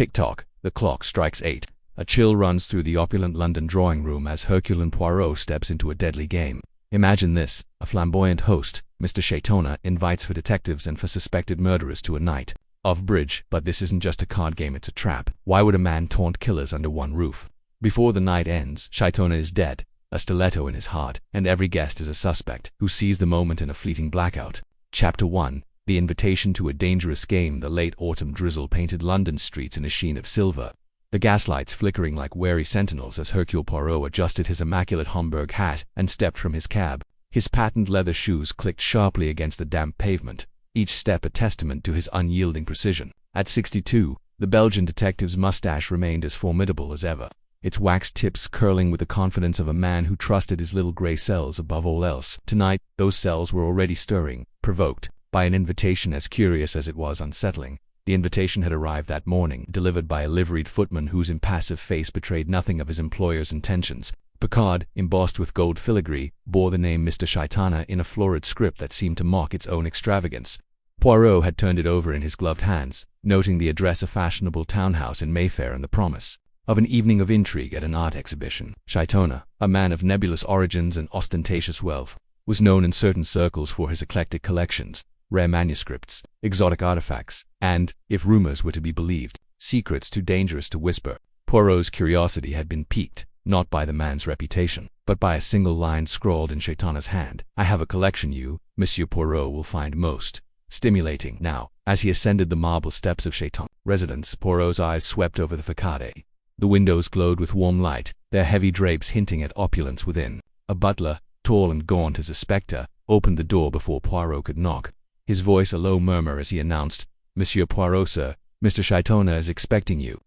Tick-tock, the clock strikes 8. A chill runs through the opulent London drawing room as Hercule Poirot steps into a deadly game. Imagine this: a flamboyant host, Mr. Shaitana, invites for detectives and for suspected murderers to a night of bridge. But this isn't just a card game, it's a trap. Why would a man taunt killers under one roof? Before the night ends, Shaitana is dead, a stiletto in his heart, and every guest is a suspect who sees the moment in a fleeting blackout. Chapter 1. The invitation to a dangerous game. The late autumn drizzle painted London's streets in a sheen of silver, the gaslights flickering like wary sentinels as Hercule Poirot adjusted his immaculate Homburg hat and stepped from his cab. His patent leather shoes clicked sharply against the damp pavement, each step a testament to his unyielding precision. At 62, the Belgian detective's mustache remained as formidable as ever, its waxed tips curling with the confidence of a man who trusted his little gray cells above all else. Tonight, those cells were already stirring, provoked by an invitation as curious as it was unsettling. The invitation had arrived that morning, delivered by a liveried footman whose impassive face betrayed nothing of his employer's intentions. Placard, embossed with gold filigree, bore the name Mr. Shaitana in a florid script that seemed to mock its own extravagance. Poirot had turned it over in his gloved hands, noting the address: a fashionable townhouse in Mayfair and the promise of an evening of intrigue at an art exhibition. Shaitana, a man of nebulous origins and ostentatious wealth, was known in certain circles for his eclectic collections, rare manuscripts, exotic artifacts, and, if rumors were to be believed, secrets too dangerous to whisper. Poirot's curiosity had been piqued, not by the man's reputation, but by a single line scrawled in Shaitana's hand. "I have a collection you, Monsieur Poirot, will find most stimulating." Now, as he ascended the marble steps of Shaitana's residence, Poirot's eyes swept over the facade. The windows glowed with warm light, their heavy drapes hinting at opulence within. A butler, tall and gaunt as a spectre, opened the door before Poirot could knock, his voice a low murmur as he announced, "Monsieur Poirot, sir, Mr. Shaitana is expecting you."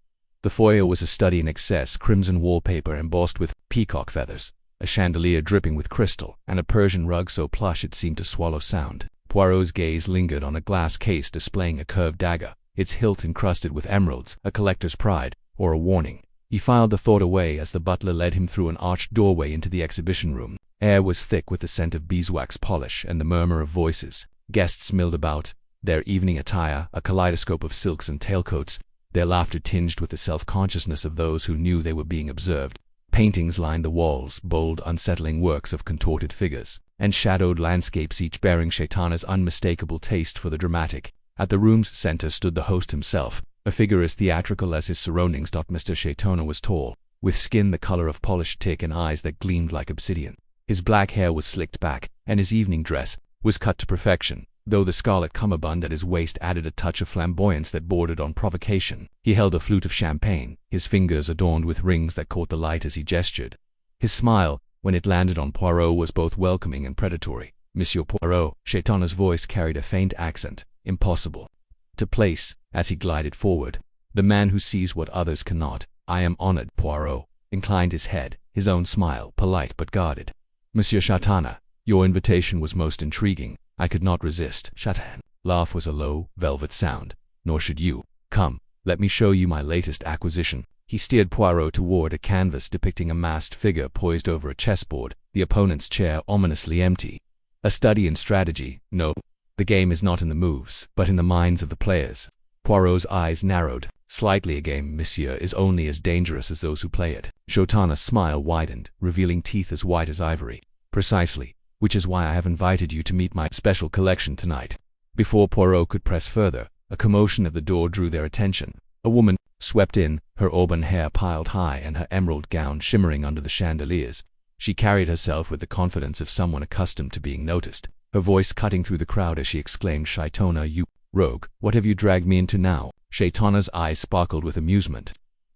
The foyer was a study in excess: crimson wallpaper embossed with peacock feathers, a chandelier dripping with crystal, and a Persian rug so plush it seemed to swallow sound. Poirot's gaze lingered on a glass case displaying a curved dagger, its hilt encrusted with emeralds, a collector's pride, or a warning. He filed the thought away as the butler led him through an arched doorway into the exhibition room. Air was thick with the scent of beeswax polish and the murmur of voices. Guests milled about, their evening attire a kaleidoscope of silks and tailcoats, their laughter tinged with the self-consciousness of those who knew they were being observed. Paintings lined the walls, bold, unsettling works of contorted figures and shadowed landscapes, each bearing Shaitana's unmistakable taste for the dramatic. At the room's center stood the host himself, a figure as theatrical as his surroundings. Mr. Shaitana was tall, with skin the color of polished teak and eyes that gleamed like obsidian. His black hair was slicked back, and his evening dress was cut to perfection, though the scarlet cummerbund at his waist added a touch of flamboyance that bordered on provocation. He held a flute of champagne, his fingers adorned with rings that caught the light as he gestured. His smile, when it landed on Poirot, was both welcoming and predatory. "Monsieur Poirot," Shaitana's voice carried a faint accent, impossible to place, as he glided forward. "The man who sees what others cannot." "I am honored." Poirot inclined his head, his own smile polite but guarded. "Monsieur Shaitana, your invitation was most intriguing. I could not resist." Shaitana's laugh was a low, velvet sound. "Nor should you. Come, let me show you my latest acquisition." He steered Poirot toward a canvas depicting a masked figure poised over a chessboard, the opponent's chair ominously empty. "A study in strategy. No, the game is not in the moves, but in the minds of the players." Poirot's eyes narrowed. "Slightly. A game, monsieur, is only as dangerous as those who play it." Shaitana's smile widened, revealing teeth as white as ivory. "Precisely. Which is why I have invited you to meet my special collection tonight." Before Poirot could press further, a commotion at the door drew their attention. A woman swept in, her auburn hair piled high and her emerald gown shimmering under the chandeliers. She carried herself with the confidence of someone accustomed to being noticed, her voice cutting through the crowd as she exclaimed, "Shaitana, you rogue, what have you dragged me into now?" Shaitana's eyes sparkled with amusement.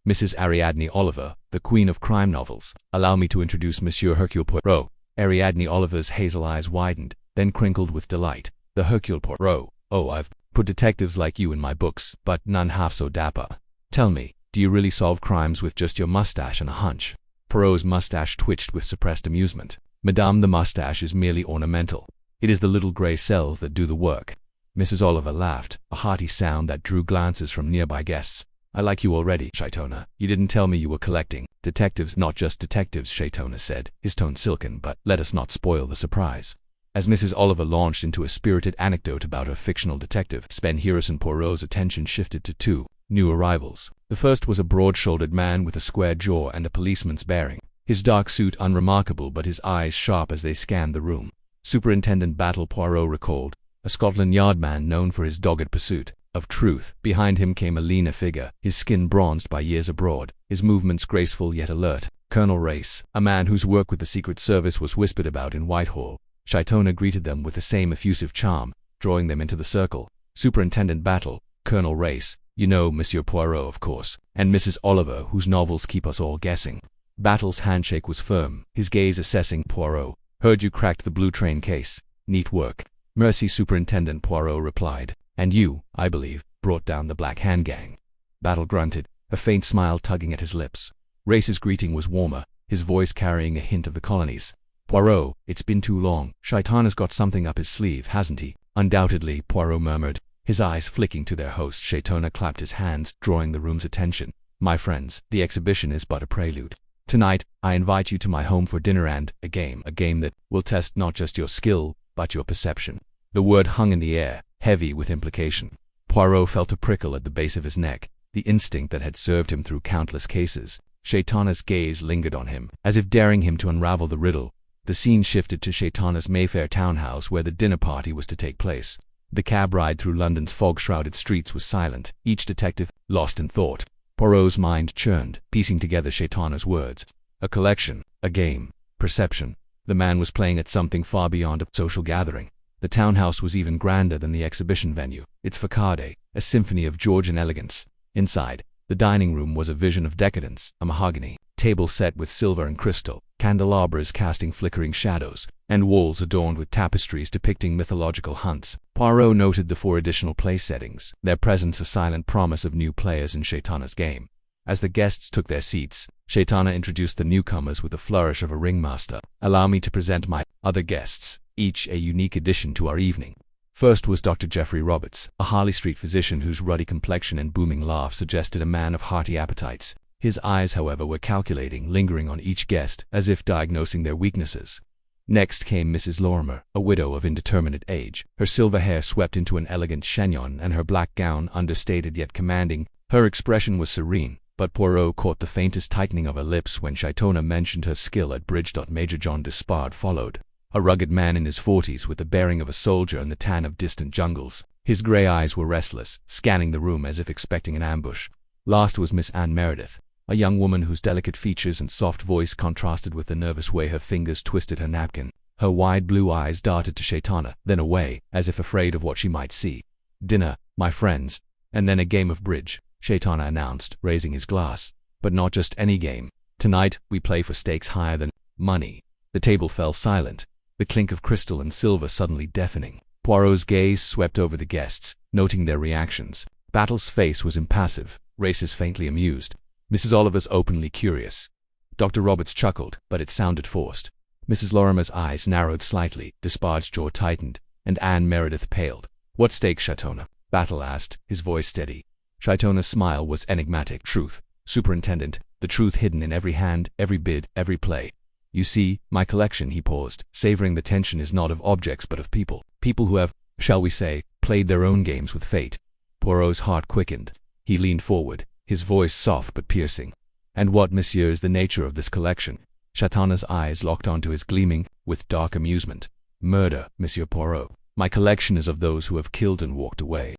"Mrs. Ariadne Oliver, the queen of crime novels. Allow me to introduce Monsieur Hercule Poirot." Ariadne Oliver's hazel eyes widened, then crinkled with delight. "The Hercule Poirot. Oh, I've put detectives like you in my books, but none half so dapper. Tell me, do you really solve crimes with just your mustache and a hunch?" Poirot's mustache twitched with suppressed amusement. "Madame, the mustache is merely ornamental. It is the little gray cells that do the work." Mrs. Oliver laughed, a hearty sound that drew glances from nearby guests. "I like you already, Shaitana. You didn't tell me you were collecting." "Detectives, not just detectives," Shaitana said, his tone silken, "but let us not spoil the surprise." As Mrs. Oliver launched into a spirited anecdote about her fictional detective, Sven Harrison, Poirot's attention shifted to two new arrivals. The first was a broad-shouldered man with a square jaw and a policeman's bearing. His dark suit unremarkable, but his eyes sharp as they scanned the room. Superintendent Battle, Poirot recalled, a Scotland Yard man known for his dogged pursuit of truth. Behind him came a leaner figure, his skin bronzed by years abroad, his movements graceful yet alert. Colonel Race, a man whose work with the Secret Service was whispered about in Whitehall. Shaitana greeted them with the same effusive charm, drawing them into the circle. Superintendent Battle, Colonel Race, you know Monsieur Poirot, of course, and Mrs. Oliver, whose novels keep us all guessing. Battle's handshake was firm, his gaze assessing Poirot. Heard you cracked the Blue Train case. Neat work. Mercy, Superintendent, Poirot replied. And you, I believe, brought down the Black Hand gang. Battle grunted, a faint smile tugging at his lips. Race's greeting was warmer, his voice carrying a hint of the colonies. Poirot, it's been too long. Shaitana's got something up his sleeve, hasn't he? Undoubtedly, Poirot murmured, his eyes flicking to their host. Shaitana clapped his hands, drawing the room's attention. My friends, the exhibition is but a prelude. Tonight, I invite you to my home for dinner and a game that will test not just your skill, but your perception. The word hung in the air, heavy with implication. Poirot felt a prickle at the base of his neck, the instinct that had served him through countless cases. Shaitana's gaze lingered on him, as if daring him to unravel the riddle. The scene shifted to Shaitana's Mayfair townhouse where the dinner party was to take place. The cab ride through London's fog-shrouded streets was silent, each detective lost in thought. Poirot's mind churned, piecing together Shaitana's words. A collection, a game, perception. The man was playing at something far beyond a social gathering. The townhouse was even grander than the exhibition venue, its facade, a symphony of Georgian elegance. Inside, the dining room was a vision of decadence, a mahogany table set with silver and crystal, candelabras casting flickering shadows, and walls adorned with tapestries depicting mythological hunts. Poirot noted the 4 additional place settings, their presence a silent promise of new players in Shaitana's game. As the guests took their seats, Shaitana introduced the newcomers with a flourish of a ringmaster. Allow me to present my other guests, each a unique addition to our evening. First was Dr. Geoffrey Roberts, a Harley Street physician whose ruddy complexion and booming laugh suggested a man of hearty appetites. His eyes, however, were calculating, lingering on each guest, as if diagnosing their weaknesses. Next came Mrs. Lorimer, a widow of indeterminate age, her silver hair swept into an elegant chignon and her black gown understated yet commanding. Her expression was serene, but Poirot caught the faintest tightening of her lips when Shaitana mentioned her skill at bridge. Major John Despard followed, a rugged man in his 40s with the bearing of a soldier and the tan of distant jungles. His grey eyes were restless, scanning the room as if expecting an ambush. Last was Miss Anne Meredith, a young woman whose delicate features and soft voice contrasted with the nervous way her fingers twisted her napkin. Her wide blue eyes darted to Shaitana, then away, as if afraid of what she might see. Dinner, my friends, and then a game of bridge, Shaitana announced, raising his glass. But not just any game. Tonight, we play for stakes higher than money. The table fell silent, the clink of crystal and silver suddenly deafening. Poirot's gaze swept over the guests, noting their reactions. Battle's face was impassive, Race's faintly amused, Mrs. Oliver's openly curious. Dr. Roberts chuckled, but it sounded forced. Mrs. Lorimer's eyes narrowed slightly, Despard's jaw tightened, and Anne Meredith paled. What stakes, Shaitana? Battle asked, his voice steady. Shaitana's smile was enigmatic. Truth, Superintendent, the truth hidden in every hand, every bid, every play. You see, my collection, he paused, savoring the tension, is not of objects but of people. People who have, shall we say, played their own games with fate. Poirot's heart quickened. He leaned forward, his voice soft but piercing. And what, monsieur, is the nature of this collection? Shaitana's eyes locked onto his, gleaming with dark amusement. Murder, Monsieur Poirot. My collection is of those who have killed and walked away.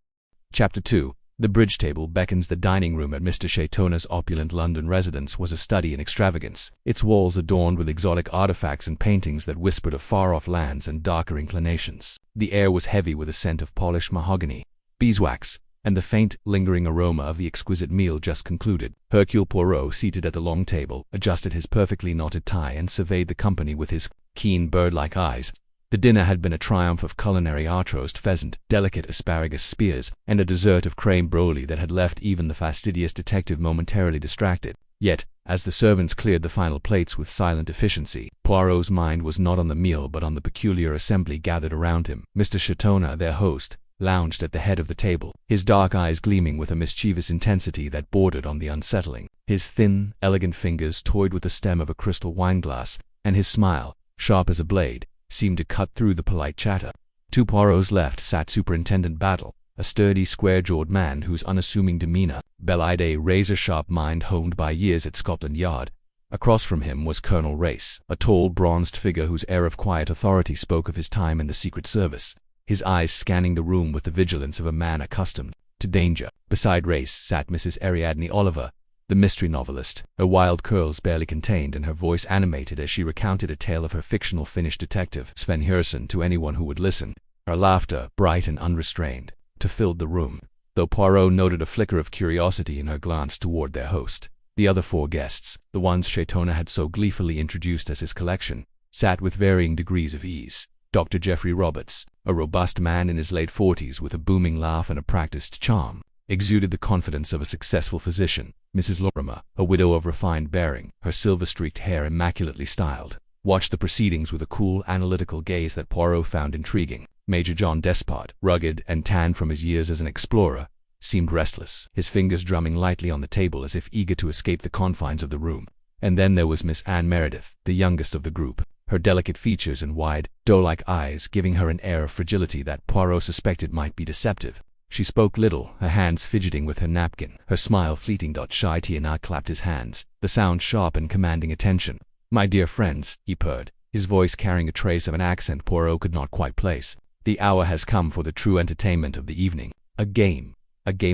Chapter 2. The bridge table beckons. The dining room at Mr. Shaitana's opulent London residence was a study in extravagance, its walls adorned with exotic artifacts and paintings that whispered of far-off lands and darker inclinations. The air was heavy with a scent of polished mahogany, beeswax, and the faint, lingering aroma of the exquisite meal just concluded. Hercule Poirot, seated at the long table, adjusted his perfectly knotted tie and surveyed the company with his keen, bird-like eyes. The dinner had been a triumph of culinary art: roast pheasant, delicate asparagus spears, and a dessert of creme brulee that had left even the fastidious detective momentarily distracted. Yet, as the servants cleared the final plates with silent efficiency, Poirot's mind was not on the meal but on the peculiar assembly gathered around him. Mr. Shaitana, their host, lounged at the head of the table, his dark eyes gleaming with a mischievous intensity that bordered on the unsettling. His thin, elegant fingers toyed with the stem of a crystal wineglass, and his smile, sharp as a blade, seemed to cut through the polite chatter. To Poirot's left sat Superintendent Battle, a sturdy, square-jawed man whose unassuming demeanor belied a razor-sharp mind honed by years at Scotland Yard. Across from him was Colonel Race, a tall, bronzed figure whose air of quiet authority spoke of his time in the Secret Service, his eyes scanning the room with the vigilance of a man accustomed to danger. Beside Race sat Mrs. Ariadne Oliver, the mystery novelist, her wild curls barely contained and her voice animated as she recounted a tale of her fictional Finnish detective, Sven Hirson, to anyone who would listen. Her laughter, bright and unrestrained, filled the room, though Poirot noted a flicker of curiosity in her glance toward their host. The other four guests, the ones Shaitana had so gleefully introduced as his collection, sat with varying degrees of ease. Dr. Geoffrey Roberts, a robust man in his late 40s with a booming laugh and a practiced charm, exuded the confidence of a successful physician. Mrs. Lorimer, a widow of refined bearing, her silver-streaked hair immaculately styled, watched the proceedings with a cool, analytical gaze that Poirot found intriguing. Major John Despard, rugged and tanned from his years as an explorer, seemed restless, his fingers drumming lightly on the table as if eager to escape the confines of the room. And then there was Miss Anne Meredith, the youngest of the group, her delicate features and wide, doe-like eyes giving her an air of fragility that Poirot suspected might be deceptive. She spoke little, her hands fidgeting with her napkin, her smile fleeting. Shaitana clapped his hands, the sound sharp and commanding attention. "My dear friends," he purred, his voice carrying a trace of an accent Poirot could not quite place, "the hour has come for the true entertainment of the evening. A game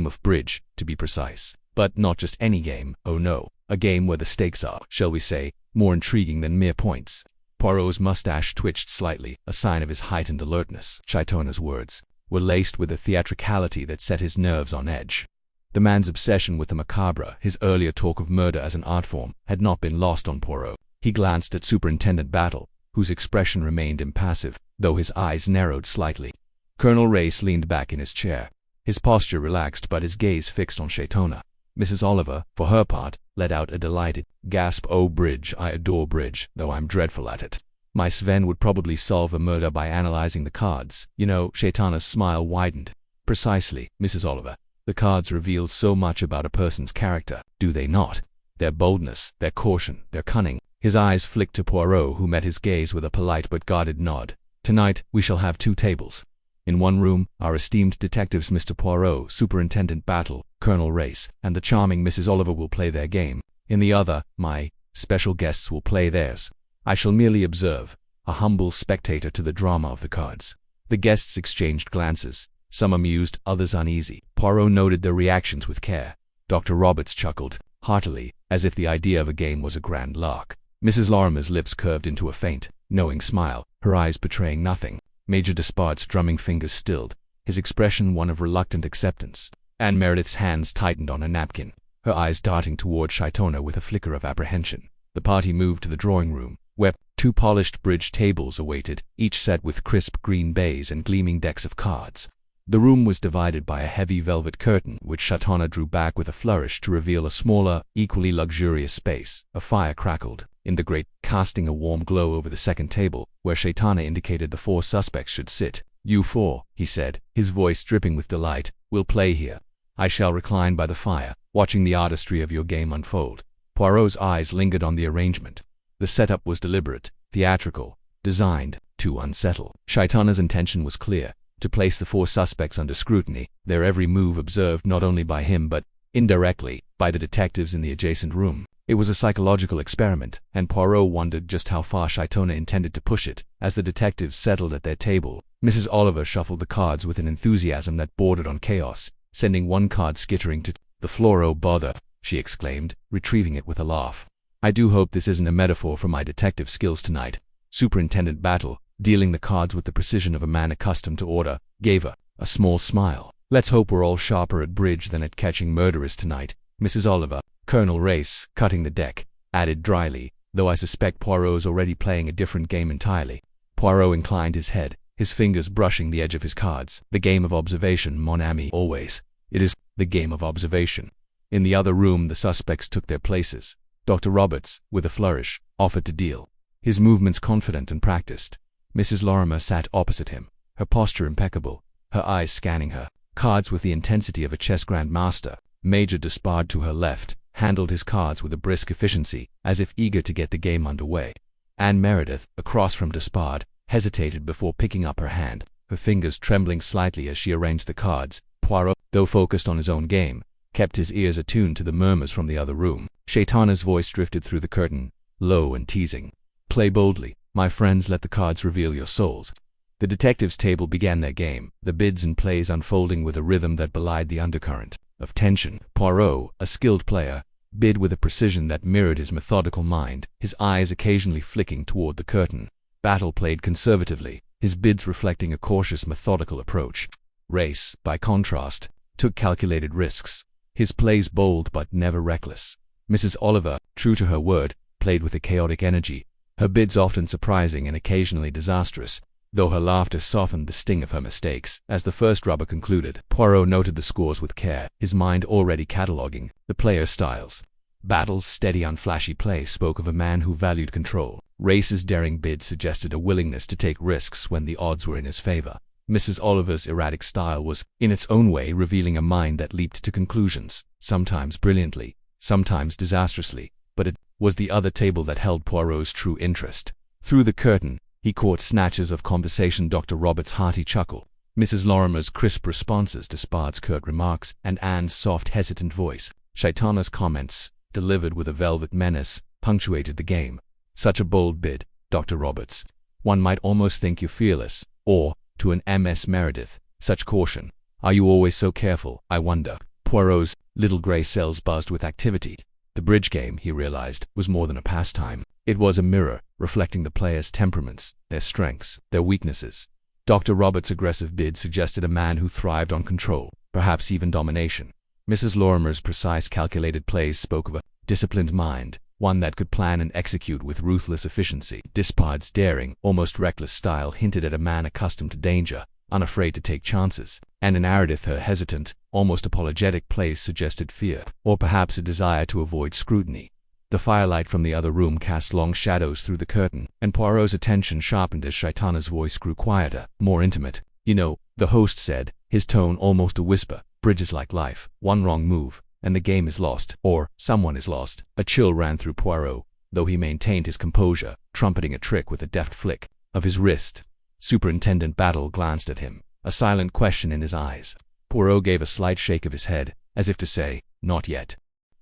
of bridge, to be precise. But not just any game, oh no, a game where the stakes are, shall we say, more intriguing than mere points." Poirot's mustache twitched slightly, a sign of his heightened alertness. Shaitana's words were laced with a theatricality that set his nerves on edge. The man's obsession with the macabre, his earlier talk of murder as an art form, had not been lost on Poirot. He glanced at Superintendent Battle, whose expression remained impassive, though his eyes narrowed slightly. Colonel Race leaned back in his chair, his posture relaxed but his gaze fixed on Shaitana. Mrs. Oliver, for her part, let out a delighted gasp. "Oh, bridge, I adore bridge, though I'm dreadful at it. My Sven would probably solve a murder by analyzing the cards, you know." Shaitana's smile widened. "Precisely, Mrs. Oliver. The cards reveal so much about a person's character, do they not? Their boldness, their caution, their cunning." His eyes flicked to Poirot, who met his gaze with a polite but guarded nod. "Tonight, we shall have 2 tables. In one room, our esteemed detectives Mr. Poirot, Superintendent Battle, Colonel Race, and the charming Mrs. Oliver will play their game. In the other, my special guests will play theirs. I shall merely observe, a humble spectator to the drama of the cards." The guests exchanged glances, some amused, others uneasy. Poirot noted their reactions with care. Dr. Roberts chuckled heartily, as if the idea of a game was a grand lark. Mrs. Lorimer's lips curved into a faint, knowing smile, her eyes betraying nothing. Major Despard's drumming fingers stilled, his expression one of reluctant acceptance. Anne Meredith's hands tightened on her napkin, her eyes darting toward Shaitana with a flicker of apprehension. The party moved to the drawing room, where 2 polished bridge tables awaited, each set with crisp green baize and gleaming decks of cards. The room was divided by a heavy velvet curtain, which Shaitana drew back with a flourish to reveal a smaller, equally luxurious space. A fire crackled in the grate, casting a warm glow over the second table, where Shaitana indicated the 4 suspects should sit. "You 4, he said, his voice dripping with delight, "will play here. I shall recline by the fire, watching the artistry of your game unfold." Poirot's eyes lingered on the arrangement. The setup was deliberate, theatrical, designed to unsettle. Shaitana's intention was clear: to place the 4 suspects under scrutiny, their every move observed not only by him but, indirectly, by the detectives in the adjacent room. It was a psychological experiment, and Poirot wondered just how far Shaitana intended to push it. As the detectives settled at their table, Mrs. Oliver shuffled the cards with an enthusiasm that bordered on chaos, sending one card skittering to the floor. "Oh, bother," she exclaimed, retrieving it with a laugh. "I do hope this isn't a metaphor for my detective skills tonight." Superintendent Battle, dealing the cards with the precision of a man accustomed to order, gave a small smile. "Let's hope we're all sharper at bridge than at catching murderers tonight." Mrs. Oliver, Colonel Race, cutting the deck, added dryly, "though I suspect Poirot's already playing a different game entirely." Poirot inclined his head, his fingers brushing the edge of his cards. "The game of observation, mon ami, always. It is the game of observation." In the other room the suspects took their places. Dr. Roberts, with a flourish, offered to deal, his movements confident and practiced. Mrs. Lorimer sat opposite him, her posture impeccable, her eyes scanning her cards with the intensity of a chess grandmaster. Major Despard, to her left, handled his cards with a brisk efficiency, as if eager to get the game underway. Anne Meredith, across from Despard, hesitated before picking up her hand, her fingers trembling slightly as she arranged the cards. Poirot, though focused on his own game, kept his ears attuned to the murmurs from the other room. Shaitana's voice drifted through the curtain, low and teasing. "Play boldly, my friends, let the cards reveal your souls." The detectives' table began their game, the bids and plays unfolding with a rhythm that belied the undercurrent of tension. Poirot, a skilled player, bid with a precision that mirrored his methodical mind, his eyes occasionally flicking toward the curtain. Battle played conservatively, his bids reflecting a cautious, methodical approach. Race, by contrast, took calculated risks, his plays bold but never reckless. Mrs. Oliver, true to her word, played with a chaotic energy, her bids often surprising and occasionally disastrous, though her laughter softened the sting of her mistakes. As the first rubber concluded, Poirot noted the scores with care, his mind already cataloguing the players' styles. Battle's steady, unflashy play spoke of a man who valued control. Race's daring bid suggested a willingness to take risks when the odds were in his favor. Mrs. Oliver's erratic style was, in its own way, revealing a mind that leaped to conclusions, sometimes brilliantly, sometimes disastrously, but it was the other table that held Poirot's true interest. Through the curtain, he caught snatches of conversation: Dr. Robert's hearty chuckle, Mrs. Lorimer's crisp responses to Spard's curt remarks, and Anne's soft, hesitant voice. Shaitana's comments, delivered with a velvet menace, punctuated the game. "Such a bold bid, Dr. Roberts. One might almost think you fearless." Or, to an M.S. Meredith, "Such caution. Are you always so careful, I wonder?" Poirot's little grey cells buzzed with activity. The bridge game, he realized, was more than a pastime. It was a mirror, reflecting the players' temperaments, their strengths, their weaknesses. Dr. Roberts' aggressive bid suggested a man who thrived on control, perhaps even domination. Mrs. Lorimer's precise, calculated plays spoke of a disciplined mind, one that could plan and execute with ruthless efficiency. Spard's daring, almost reckless style hinted at a man accustomed to danger, unafraid to take chances, and in Meredith her hesitant, almost apologetic plays suggested fear, or perhaps a desire to avoid scrutiny. The firelight from the other room cast long shadows through the curtain, and Poirot's attention sharpened as Shaitana's voice grew quieter, more intimate. "You know," the host said, his tone almost a whisper, "bridge is like life. One wrong move, and the game is lost, or someone is lost." A chill ran through Poirot, though he maintained his composure, trumpeting a trick with a deft flick of his wrist. Superintendent Battle glanced at him, a silent question in his eyes. Poirot gave a slight shake of his head, as if to say, "Not yet."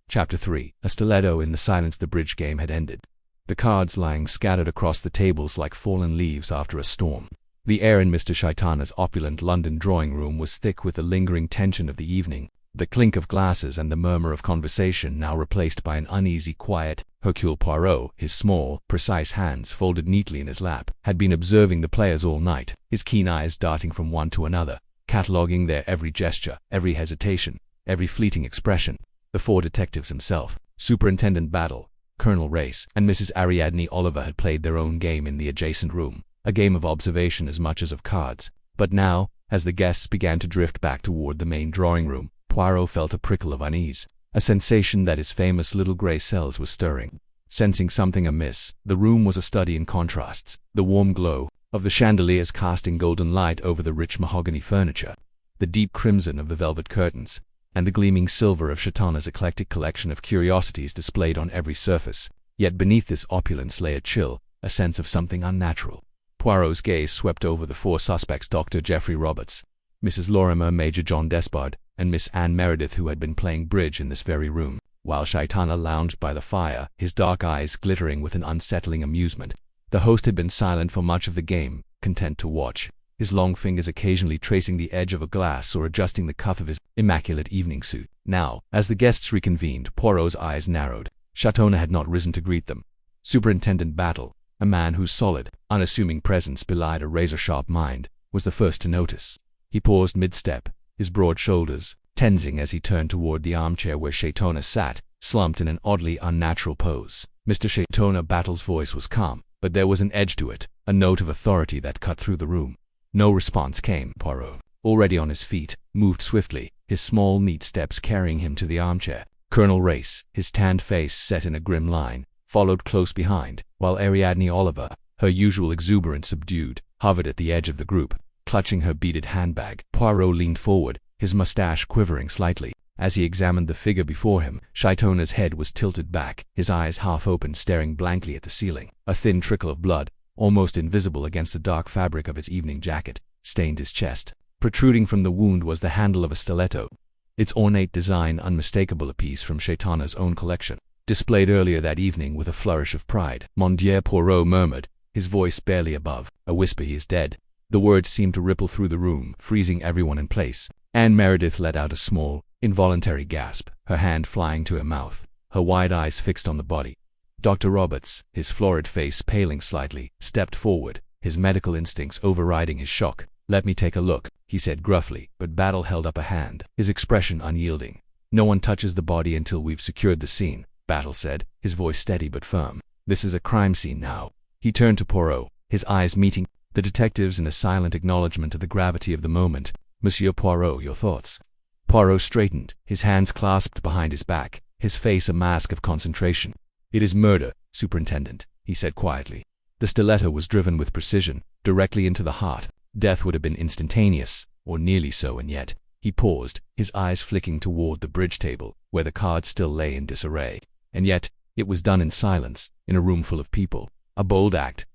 Chapter 3. A stiletto. In the silence the bridge game had ended, the cards lying scattered across the tables like fallen leaves after a storm. The air in Mr. Shaitana's opulent London drawing-room was thick with the lingering tension of the evening, the clink of glasses and the murmur of conversation now replaced by an uneasy quiet. Hercule Poirot, his small, precise hands folded neatly in his lap, had been observing the players all night, his keen eyes darting from one to another, cataloguing their every gesture, every hesitation, every fleeting expression. The four detectives himself, Superintendent Battle, Colonel Race, and Mrs. Ariadne Oliver had played their own game in the adjacent room, a game of observation as much as of cards. But now, as the guests began to drift back toward the main drawing-room, Poirot felt a prickle of unease, a sensation that his famous little grey cells was stirring. Sensing something amiss, the room was a study in contrasts, the warm glow of the chandeliers casting golden light over the rich mahogany furniture, the deep crimson of the velvet curtains, and the gleaming silver of Shaitana's eclectic collection of curiosities displayed on every surface. Yet beneath this opulence lay a chill, a sense of something unnatural. Poirot's gaze swept over the four suspects: Dr. Geoffrey Roberts, Mrs. Lorimer, Major John Despard, and Miss Anne Meredith, who had been playing bridge in this very room, while Shaitana lounged by the fire, his dark eyes glittering with an unsettling amusement. The host had been silent for much of the game, content to watch, his long fingers occasionally tracing the edge of a glass or adjusting the cuff of his immaculate evening suit. Now, as the guests reconvened, Poirot's eyes narrowed. Shaitana had not risen to greet them. Superintendent Battle, a man whose solid, unassuming presence belied a razor-sharp mind, was the first to notice. He paused mid-step, his broad shoulders tensing as he turned toward the armchair where Shaitana sat, slumped in an oddly unnatural pose. Mr. Shaitana Battle's voice was calm, but there was an edge to it, a note of authority that cut through the room. No response came. Poirot, already on his feet, moved swiftly, his small, neat steps carrying him to the armchair. Colonel Race, his tanned face set in a grim line, followed close behind, while Ariadne Oliver, her usual exuberance subdued, hovered at the edge of the group, clutching her beaded handbag. Poirot leaned forward, his mustache quivering slightly. As he examined the figure before him, Shaitana's head was tilted back, his eyes half open, staring blankly at the ceiling. A thin trickle of blood, almost invisible against the dark fabric of his evening jacket, stained his chest. Protruding from the wound was the handle of a stiletto, its ornate design unmistakable, a piece from Shaitana's own collection, displayed earlier that evening with a flourish of pride. "Mon Dieu," Poirot murmured, his voice barely above a whisper. "He is dead." The words seemed to ripple through the room, freezing everyone in place. Anne Meredith let out a small, involuntary gasp, her hand flying to her mouth, her wide eyes fixed on the body. Dr. Roberts, his florid face paling slightly, stepped forward, his medical instincts overriding his shock. "Let me take a look," he said gruffly, but Battle held up a hand, his expression unyielding. "No one touches the body until we've secured the scene," Battle said, his voice steady but firm. "This is a crime scene now." He turned to Poirot, his eyes meeting the detective's in a silent acknowledgement of the gravity of the moment. "Monsieur Poirot, your thoughts?" Poirot straightened, his hands clasped behind his back, his face a mask of concentration. "It is murder, Superintendent," he said quietly. The stiletto was driven with precision, directly into the heart. Death would have been instantaneous, or nearly so, and yet. He paused, his eyes flicking toward the bridge table, where the cards still lay in disarray. And yet, it was done in silence, in a room full of people. A bold act.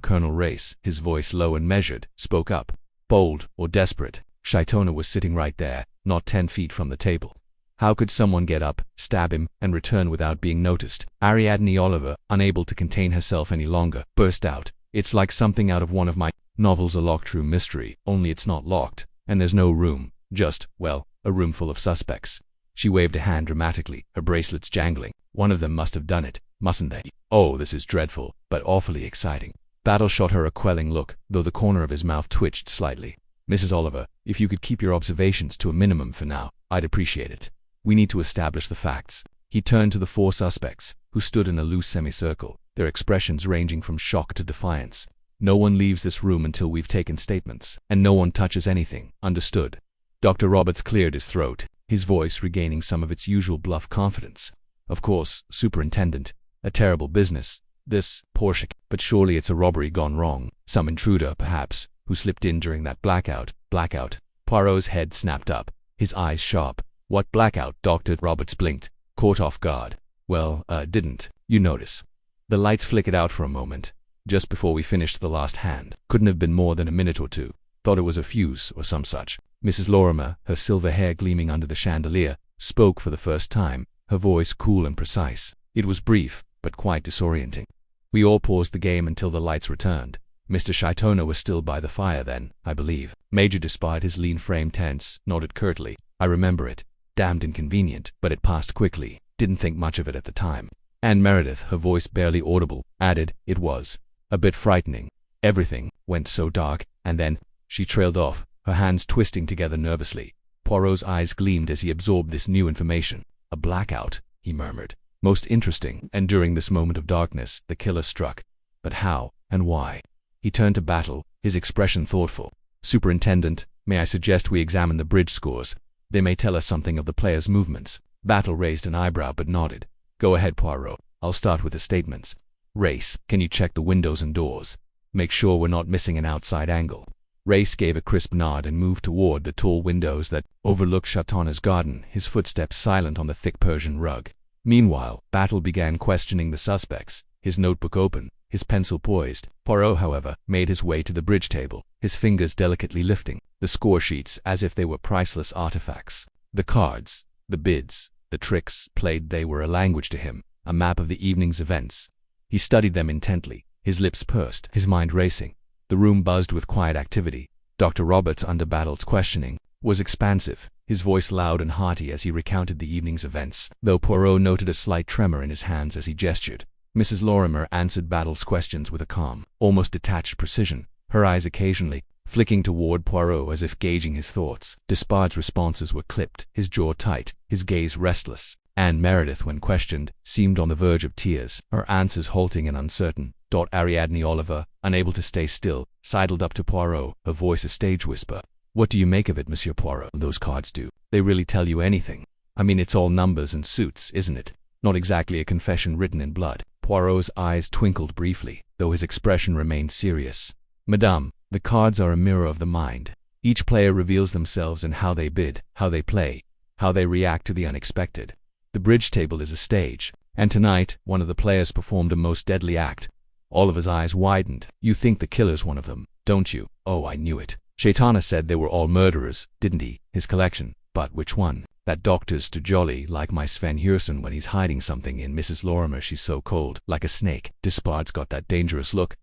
Colonel Race, his voice low and measured, spoke up. Bold, or desperate. Shaitana was sitting right there, not 10 feet from the table. How could someone get up, stab him, and return without being noticed? Ariadne Oliver, unable to contain herself any longer, burst out. "It's like something out of one of my novels, a locked-room mystery, only it's not locked, and there's no room, just, well, a room full of suspects." She waved a hand dramatically, her bracelets jangling. "One of them must have done it, mustn't they? Oh, this is dreadful, but awfully exciting." Battle shot her a quelling look, though the corner of his mouth twitched slightly. "Mrs. Oliver, if you could keep your observations to a minimum for now, I'd appreciate it. We need to establish the facts." He turned to the 4 suspects, who stood in a loose semicircle, their expressions ranging from shock to defiance. "No one leaves this room until we've taken statements, and no one touches anything, understood?" Dr. Roberts cleared his throat, his voice regaining some of its usual bluff confidence. "Of course, Superintendent, a terrible business, this, Portia, but surely it's a robbery gone wrong, some intruder, perhaps, who slipped in during that blackout." "Blackout?" Poirot's head snapped up, his eyes sharp. "What blackout?" Dr. Roberts blinked, caught off guard. "Well, didn't you notice? The lights flickered out for a moment, just before we finished the last hand. Couldn't have been more than a minute or two. Thought it was a fuse or some such." Mrs. Lorimer, her silver hair gleaming under the chandelier, spoke for the first time, her voice cool and precise. It was brief, but quite disorienting. "We all paused the game until the lights returned. Mr. Shaitana was still by the fire then, I believe." Major, despite his lean frame tense, nodded curtly. "I remember it. Damned inconvenient, but it passed quickly. Didn't think much of it at the time." Anne Meredith, her voice barely audible, added, "It was a bit frightening. Everything went so dark, and then..." She trailed off, her hands twisting together nervously. Poirot's eyes gleamed as he absorbed this new information. "A blackout," he murmured. "Most interesting." And during this moment of darkness, the killer struck. But how, and why? He turned to Battle, his expression thoughtful. "Superintendent, may I suggest we examine the bridge scores? They may tell us something of the players' movements." Battle raised an eyebrow but nodded. "Go ahead, Poirot. I'll start with the statements. Race, can you check the windows and doors? Make sure we're not missing an outside angle." Race gave a crisp nod and moved toward the tall windows that overlooked Shaitana's garden, his footsteps silent on the thick Persian rug. Meanwhile, Battle began questioning the suspects, his notebook open, his pencil poised. Poirot, however, made his way to the bridge table, his fingers delicately lifting the score sheets as if they were priceless artifacts. The cards, the bids, the tricks played, they were a language to him, a map of the evening's events. He studied them intently, his lips pursed, his mind racing. The room buzzed with quiet activity. Dr. Roberts, under Battle's questioning, was expansive, his voice loud and hearty as he recounted the evening's events, though Poirot noted a slight tremor in his hands as he gestured. Mrs. Lorimer answered Battle's questions with a calm, almost detached precision, her eyes occasionally flicking toward Poirot as if gauging his thoughts. Despard's responses were clipped, his jaw tight, his gaze restless. Anne Meredith, when questioned, seemed on the verge of tears, her answers halting and uncertain. Ariadne Oliver, unable to stay still, sidled up to Poirot, her voice a stage whisper. "What do you make of it, Monsieur Poirot? Those cards do they really tell you anything? I mean, it's all numbers and suits, isn't it? Not exactly a confession written in blood." Poirot's eyes twinkled briefly, though his expression remained serious. "Madame, the cards are a mirror of the mind. Each player reveals themselves in how they bid, how they play, how they react to the unexpected. The bridge table is a stage, and tonight one of the players performed a most deadly act." Oliver's eyes widened. "You think the killer's one of them, don't you?" "Oh, I knew it. Shaitana said they were all murderers, didn't he? His collection. But which one? That doctor's too jolly, like my Sven Hurson when he's hiding something in Mrs. Lorimer. She's so cold, like a snake. Despard's got that dangerous look,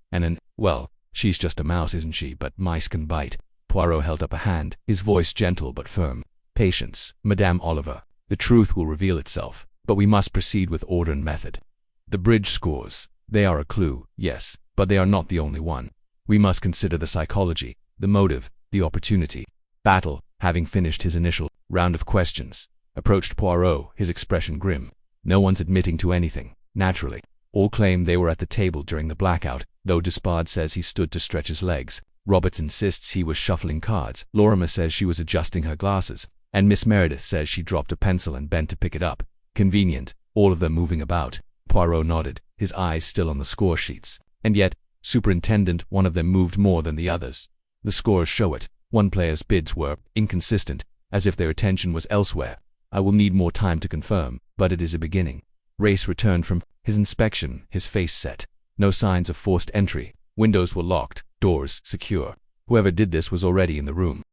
well, she's just a mouse, isn't she? But mice can bite. Poirot held up a hand, his voice gentle but firm. Patience, Madame Oliver. The truth will reveal itself, but we must proceed with order and method. The bridge scores. They are a clue, yes, but they are not the only one. We must consider the psychology, the motive, the opportunity. Battle, having finished his initial round of questions, approached Poirot, his expression grim. No one's admitting to anything, naturally. All claim they were at the table during the blackout, though Despard says he stood to stretch his legs. Roberts insists he was shuffling cards. Lorimer says she was adjusting her glasses, and Miss Meredith says she dropped a pencil and bent to pick it up. Convenient, all of them moving about. Poirot nodded, his eyes still on the score sheets. And yet, Superintendent, one of them moved more than the others. The scores show it. One player's bids were inconsistent, as if their attention was elsewhere. I will need more time to confirm, but it is a beginning. Race returned from his inspection, his face set. No signs of forced entry. Windows were locked, doors secure. Whoever did this was already in the room.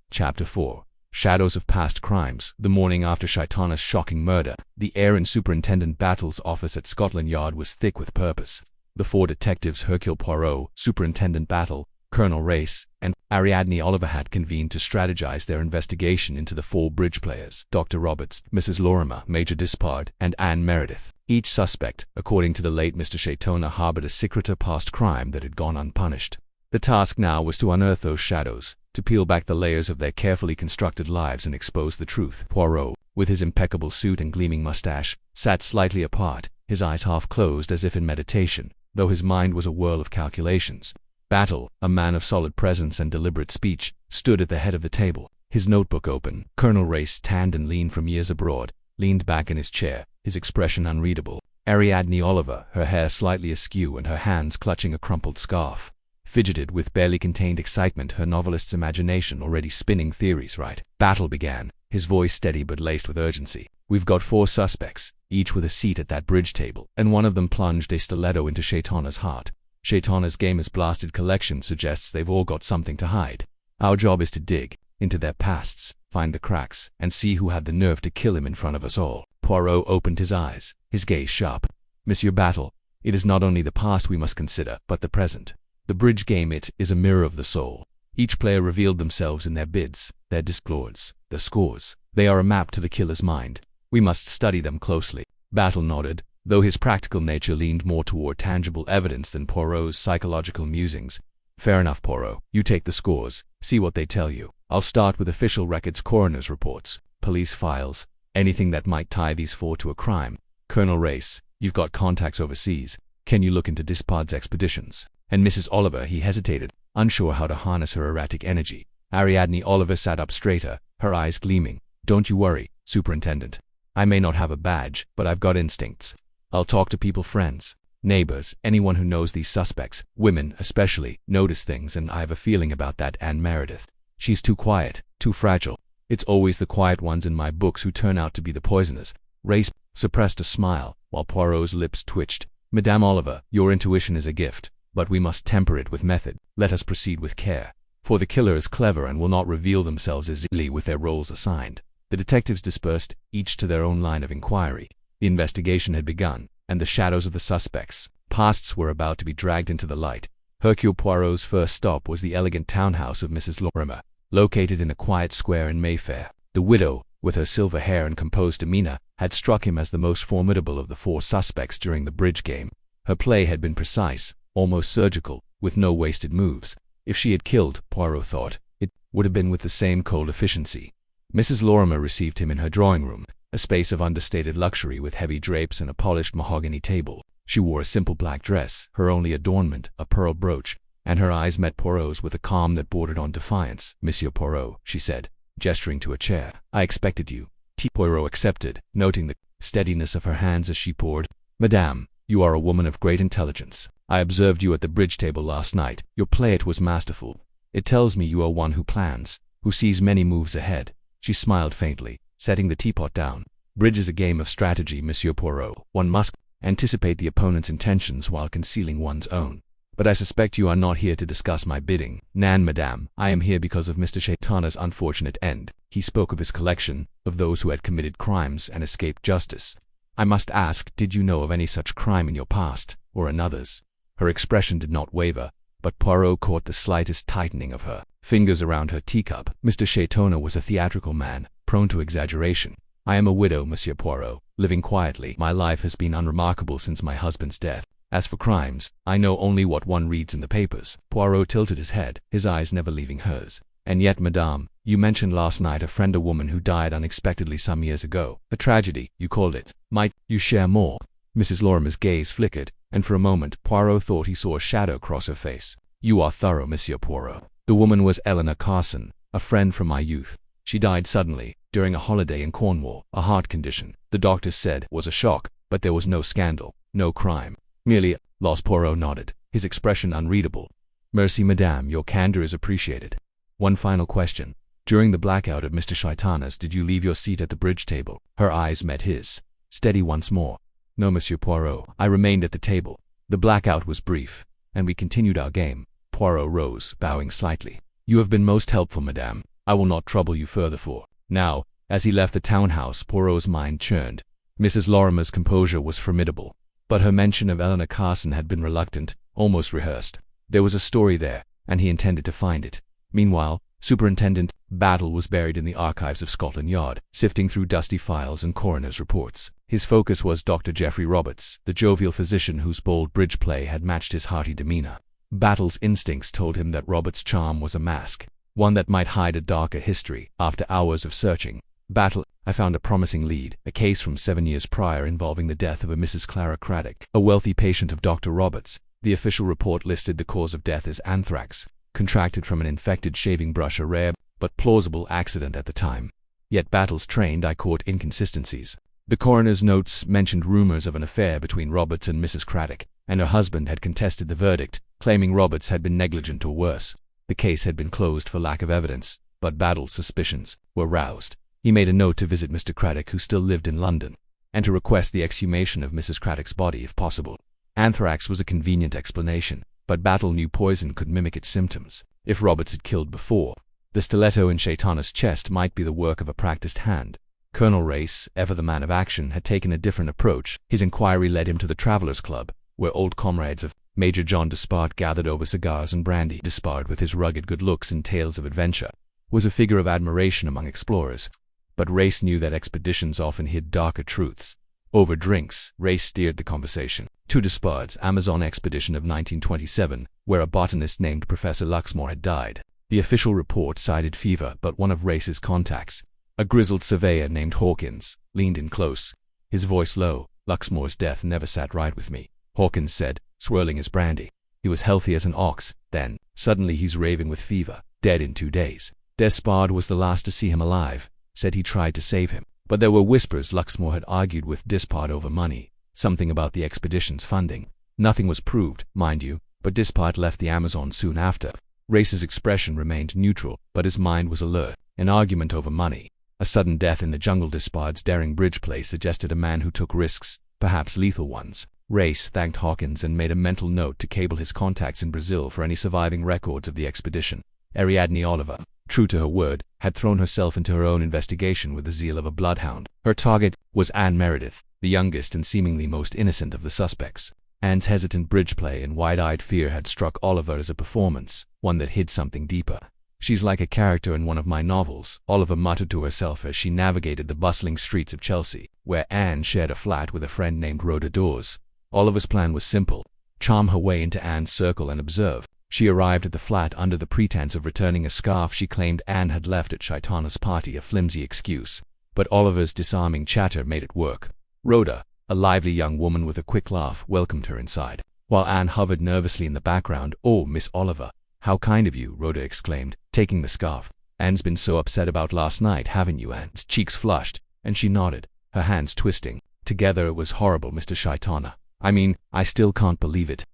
Chapter 4. Shadows of Past Crimes. The morning after Shaitana's shocking murder, the air in Superintendent Battle's office at Scotland Yard was thick with purpose. The four detectives Hercule Poirot, Superintendent Battle, Colonel Race, and Ariadne Oliver had convened to strategize their investigation into the four bridge players, Dr. Roberts, Mrs. Lorimer, Major Despard, and Anne Meredith. Each suspect, according to the late Mr. Shaitana, harbored a secret or past crime that had gone unpunished. The task now was to unearth those shadows, to peel back the layers of their carefully constructed lives and expose the truth. Poirot, with his impeccable suit and gleaming mustache, sat slightly apart, his eyes half closed as if in meditation, though his mind was a whirl of calculations. Battle, a man of solid presence and deliberate speech, stood at the head of the table, his notebook open. Colonel Race, tanned and lean from years abroad, leaned back in his chair, his expression unreadable. Ariadne Oliver, her hair slightly askew and her hands clutching a crumpled scarf, fidgeted with barely contained excitement, her novelist's imagination already spinning theories right. Battle began, his voice steady but laced with urgency. We've got four suspects, each with a seat at that bridge table, and one of them plunged a stiletto into Shaitana's heart. Shaitana's gamer's blasted collection suggests they've all got something to hide. Our job is to dig into their pasts, find the cracks, and see who had the nerve to kill him in front of us all. Poirot opened his eyes, his gaze sharp. Monsieur Battle, it is not only the past we must consider, but the present. The bridge game, it is a mirror of the soul. Each player revealed themselves in their bids, their discords, their scores. They are a map to the killer's mind. We must study them closely. Battle nodded, though his practical nature leaned more toward tangible evidence than Poirot's psychological musings. Fair enough, Poirot. You take the scores, see what they tell you. I'll start with official records, coroner's reports, police files, anything that might tie these four to a crime. Colonel Race, you've got contacts overseas. Can you look into Despard's expeditions? And Mrs. Oliver, he hesitated, unsure how to harness her erratic energy. Ariadne Oliver sat up straighter, her eyes gleaming. Don't you worry, Superintendent. I may not have a badge, but I've got instincts. I'll talk to people, friends, neighbors, anyone who knows these suspects. Women, especially, notice things, and I have a feeling about that Anne Meredith. She's too quiet, too fragile. It's always the quiet ones in my books who turn out to be the poisoners. Race suppressed a smile, while Poirot's lips twitched. Madame Oliver, your intuition is a gift, but we must temper it with method. Let us proceed with care, for the killer is clever and will not reveal themselves as easily with their roles assigned. The detectives dispersed, each to their own line of inquiry. The investigation had begun, and the shadows of the suspects' pasts were about to be dragged into the light. Hercule Poirot's first stop was the elegant townhouse of Mrs. Lorimer, located in a quiet square in Mayfair. The widow, with her silver hair and composed demeanor, had struck him as the most formidable of the four suspects during the bridge game. Her play had been precise, almost surgical, with no wasted moves. If she had killed, Poirot thought, it would have been with the same cold efficiency. Mrs. Lorimer received him in her drawing room, a space of understated luxury with heavy drapes and a polished mahogany table. She wore a simple black dress, her only adornment a pearl brooch, and her eyes met Poirot's with a calm that bordered on defiance. Monsieur Poirot, she said, gesturing to a chair. I expected you. Poirot accepted, noting the steadiness of her hands as she poured. Madame, you are a woman of great intelligence. I observed you at the bridge table last night. Your play, it was masterful. It tells me you are one who plans, who sees many moves ahead. She smiled faintly, setting the teapot down. Bridge is a game of strategy, Monsieur Poirot. One must anticipate the opponent's intentions while concealing one's own. But I suspect you are not here to discuss my bidding. Nan, madame, I am here because of Mr. Shaitana's unfortunate end. He spoke of his collection, of those who had committed crimes and escaped justice. I must ask, did you know of any such crime in your past, or another's? Her expression did not waver, but Poirot caught the slightest tightening of her fingers around her teacup. Mr. Shaitana was a theatrical man, prone to exaggeration. I am a widow, Monsieur Poirot, living quietly. My life has been unremarkable since my husband's death. As for crimes, I know only what one reads in the papers. Poirot tilted his head, his eyes never leaving hers. And yet, madame, you mentioned last night a friend, a woman who died unexpectedly some years ago. A tragedy, you called it. Might you share more? Mrs. Lorimer's gaze flickered, and for a moment Poirot thought he saw a shadow cross her face. You are thorough, Monsieur Poirot. The woman was Eleanor Carson, a friend from my youth. She died suddenly, during a holiday in Cornwall. A heart condition, the doctors said, was a shock, but there was no scandal, no crime. Merely loss. Poirot nodded, his expression unreadable. Merci, madame, your candor is appreciated. One final question. During the blackout at Mr. Shaitana's, did you leave your seat at the bridge table? Her eyes met his, steady once more. No, Monsieur Poirot, I remained at the table. The blackout was brief, and we continued our game. Poirot rose, bowing slightly. You have been most helpful, madame. I will not trouble you further for now. As he left the townhouse, Poirot's mind churned. Mrs. Lorimer's composure was formidable, but her mention of Eleanor Carson had been reluctant, almost rehearsed. There was a story there, and he intended to find it. Meanwhile, Superintendent Battle was buried in the archives of Scotland Yard, sifting through dusty files and coroner's reports. His focus was Dr. Geoffrey Roberts, the jovial physician whose bold bridge play had matched his hearty demeanor. Battle's instincts told him that Roberts' charm was a mask, one that might hide a darker history. After hours of searching, Battle, I found a promising lead, a case from 7 years prior involving the death of a Mrs. Clara Craddock, a wealthy patient of Dr. Roberts. The official report listed the cause of death as anthrax, contracted from an infected shaving brush, a rare but plausible accident at the time. Yet Battle's trained eye caught inconsistencies. The coroner's notes mentioned rumors of an affair between Roberts and Mrs. Craddock, and her husband had contested the verdict, claiming Roberts had been negligent or worse. The case had been closed for lack of evidence, but Battle's suspicions were roused. He made a note to visit Mr. Craddock, who still lived in London, and to request the exhumation of Mrs. Craddock's body if possible. Anthrax was a convenient explanation, but Battle knew poison could mimic its symptoms. If Roberts had killed before, the stiletto in Shaitana's chest might be the work of a practiced hand. Colonel Race, ever the man of action, had taken a different approach. His inquiry led him to the Travelers' Club, where old comrades of Major John Despard gathered over cigars and brandy. Despard, with his rugged good looks and tales of adventure, was a figure of admiration among explorers. But Race knew that expeditions often hid darker truths. Over drinks, Race steered the conversation to Despard's Amazon expedition of 1927, where a botanist named Professor Luxmore had died. The official report cited fever, but one of Race's contacts, a grizzled surveyor named Hawkins, leaned in close, his voice low. Luxmore's death never sat right with me, Hawkins said, swirling his brandy. He was healthy as an ox, then, suddenly he's raving with fever, dead in 2 days. Despard was the last to see him alive, said he tried to save him. But there were whispers Luxmore had argued with Despard over money, something about the expedition's funding. Nothing was proved, mind you, but Despard left the Amazon soon after. Race's expression remained neutral, but his mind was alert. An argument over money, a sudden death in the jungle. Despard's daring bridge play suggested a man who took risks, perhaps lethal ones. Race thanked Hawkins and made a mental note to cable his contacts in Brazil for any surviving records of the expedition. Ariadne Oliver, true to her word, had thrown herself into her own investigation with the zeal of a bloodhound. Her target was Anne Meredith, the youngest and seemingly most innocent of the suspects. Anne's hesitant bridge play and wide-eyed fear had struck Oliver as a performance, one that hid something deeper. She's like a character in one of my novels, Oliver muttered to herself as she navigated the bustling streets of Chelsea, where Anne shared a flat with a friend named Rhoda Dawes. Oliver's plan was simple: charm her way into Anne's circle and observe. She arrived at the flat under the pretense of returning a scarf she claimed Anne had left at Shaitana's party, a flimsy excuse. But Oliver's disarming chatter made it work. Rhoda, a lively young woman with a quick laugh, welcomed her inside, while Anne hovered nervously in the background. "Oh, Miss Oliver, how kind of you," Rhoda exclaimed, taking the scarf. "Anne's been so upset about last night, haven't you?" Anne's cheeks flushed, and she nodded, her hands twisting. "Together it was horrible, Mr. Shaitana. I mean, I still can't believe it."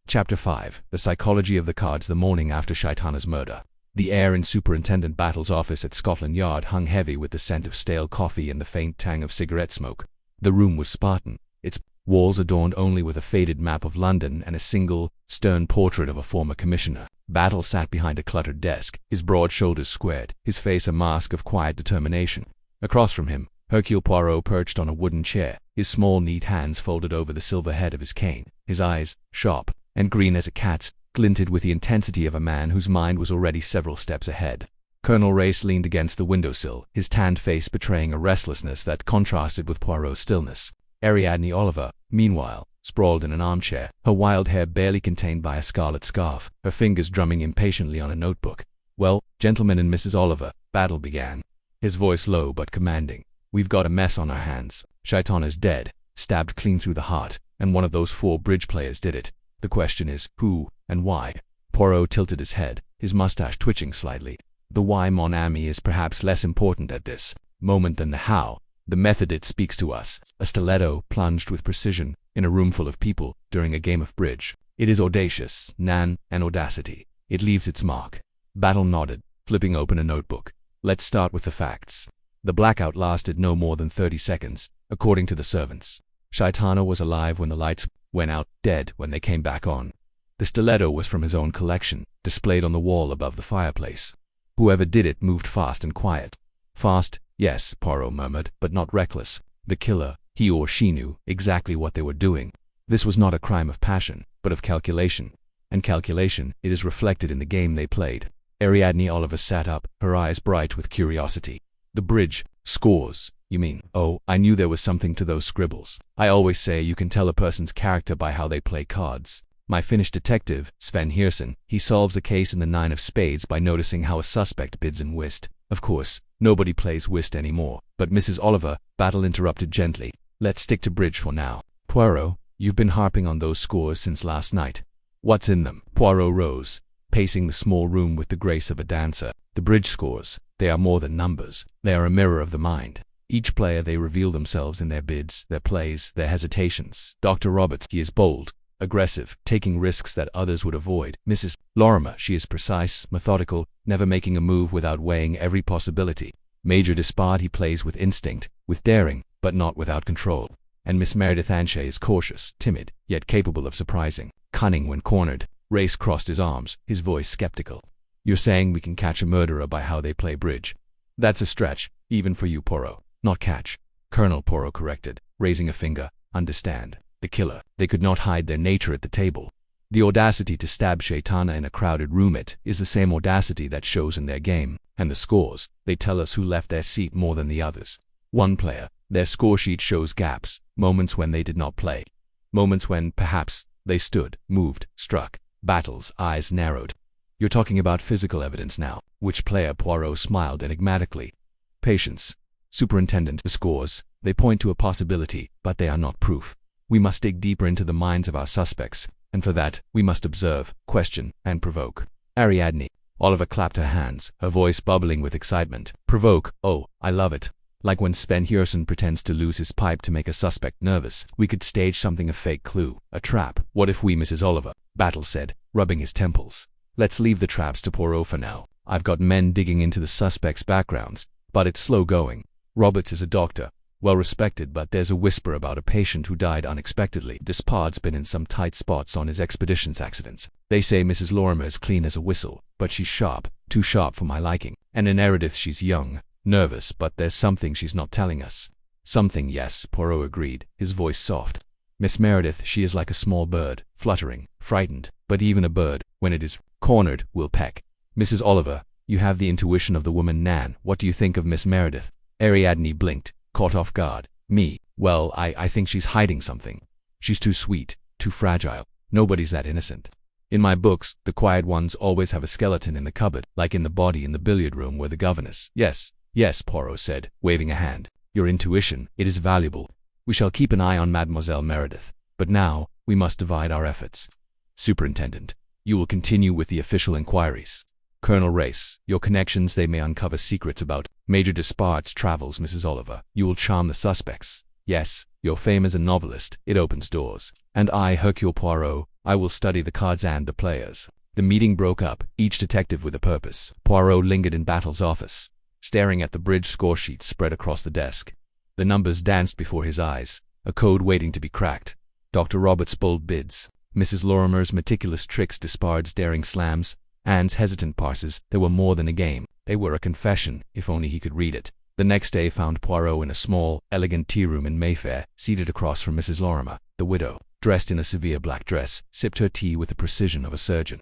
Chapter 5. The Psychology of the Cards. The morning after Shaitana's murder, the air in Superintendent Battle's office at Scotland Yard hung heavy with the scent of stale coffee and the faint tang of cigarette smoke. The room was Spartan, its walls adorned only with a faded map of London and a single, stern portrait of a former commissioner. Battle sat behind a cluttered desk, his broad shoulders squared, his face a mask of quiet determination. Across from him, Hercule Poirot perched on a wooden chair, his small neat hands folded over the silver head of his cane. His eyes, sharp and green as a cat's, glinted with the intensity of a man whose mind was already several steps ahead. Colonel Race leaned against the windowsill, his tanned face betraying a restlessness that contrasted with Poirot's stillness. Ariadne Oliver, meanwhile, sprawled in an armchair, her wild hair barely contained by a scarlet scarf, her fingers drumming impatiently on a notebook. "Well, gentlemen and Mrs. Oliver," Battle began, his voice low but commanding, "we've got a mess on our hands. Shaitana's dead, stabbed clean through the heart, and one of those 4 bridge players did it. The question is, who and why?" Poirot tilted his head, his mustache twitching slightly. "The why, mon ami, is perhaps less important at this moment than the how. The method it speaks to us. A stiletto plunged with precision in a room full of people during a game of bridge. It is audacious, an audacity. It leaves its mark." Battle nodded, flipping open a notebook. "Let's start with the facts. The blackout lasted no more than 30 seconds, according to the servants. Shaitana was alive when the lights went out, dead when they came back on. The stiletto was from his own collection, displayed on the wall above the fireplace. Whoever did it moved fast and quiet." "Fast, yes," Poirot murmured, "but not reckless. The killer, he or she knew exactly what they were doing. This was not a crime of passion, but of calculation. And calculation, it is reflected in the game they played." Ariadne Oliver sat up, her eyes bright with curiosity. "The bridge scores, you mean?" "Oh, I knew there was something to those scribbles. I always say you can tell a person's character by how they play cards. My Finnish detective, Sven Hirsen, he solves a case in the 9 of spades by noticing how a suspect bids in whist. Of course, nobody plays whist anymore." "But Mrs. Oliver," Battle interrupted gently, "let's stick to bridge for now. Poirot, you've been harping on those scores since last night. What's in them?" Poirot rose, pacing the small room with the grace of a dancer. "The bridge scores, they are more than numbers. They are a mirror of the mind. Each player they reveal themselves in their bids, their plays, their hesitations. Dr. Roberts, he is bold, aggressive, taking risks that others would avoid. Mrs. Lorimer, she is precise, methodical, never making a move without weighing every possibility. Major Despard, he plays with instinct, with daring, but not without control. And Miss Meredith Anshay is cautious, timid, yet capable of surprising, cunning when cornered." Race crossed his arms, his voice skeptical. "You're saying we can catch a murderer by how they play bridge?" "That's a stretch, even for you, Poirot." "Not catch," Colonel Poirot corrected, raising a finger. "Understand. The killer. They could not hide their nature at the table. The audacity to stab Shaitana in a crowded room, it is the same audacity that shows in their game. And the scores, they tell us who left their seat more than the others. One player, their score sheet shows gaps, moments when they did not play. Moments when, perhaps, they stood, moved, struck." Battle's eyes narrowed. "You're talking about physical evidence now." "Which player?" Poirot smiled enigmatically. "Patience. Superintendent, the scores, they point to a possibility, but they are not proof. We must dig deeper into the minds of our suspects, and for that, we must observe, question, and provoke." Ariadne Oliver clapped her hands, her voice bubbling with excitement. "Provoke, oh, I love it. Like when Sven Hirsen pretends to lose his pipe to make a suspect nervous. We could stage something, a fake clue, a trap." "What if we, Mrs. Oliver?" Battle said, rubbing his temples. "Let's leave the traps to Poirot for now. I've got men digging into the suspects' backgrounds, but it's slow going. Roberts is a doctor, well respected, but there's a whisper about a patient who died unexpectedly. Despard's been in some tight spots on his expeditions accidents. They say Mrs. Lorimer is clean as a whistle, but she's sharp, too sharp for my liking. And in Meredith she's young, nervous, but there's something she's not telling us." "Something, yes," Poirot agreed, his voice soft. "Miss Meredith, she is like a small bird, fluttering, frightened, but even a bird, when it is cornered, will peck. Mrs. Oliver, you have the intuition of the woman Nan. What do you think of Miss Meredith?" Ariadne blinked, caught off guard. "Me? Well, I think she's hiding something. She's too sweet, too fragile. Nobody's that innocent. In my books, the quiet ones always have a skeleton in the cupboard, like in The Body in the Billiard Room where the governess—" "Yes, yes," Poirot said, waving a hand. "Your intuition, it is valuable. We shall keep an eye on Mademoiselle Meredith. But now, we must divide our efforts. Superintendent, you will continue with the official inquiries. Colonel Race, your connections, they may uncover secrets about Major Despard's travels. Mrs. Oliver, you will charm the suspects. Yes, your fame as a novelist, it opens doors. And I, Hercule Poirot, I will study the cards and the players." The meeting broke up, each detective with a purpose. Poirot lingered in Battle's office, staring at the bridge score sheets spread across the desk. The numbers danced before his eyes, a code waiting to be cracked. Dr. Roberts' bold bids, Mrs. Lorimer's meticulous tricks, Despard's daring slams, Anne's hesitant parses. They were more than a game. They were a confession, if only he could read it. The next day found Poirot in a small, elegant tea-room in Mayfair, seated across from Mrs. Lorimer. The widow, dressed in a severe black dress, sipped her tea with the precision of a surgeon.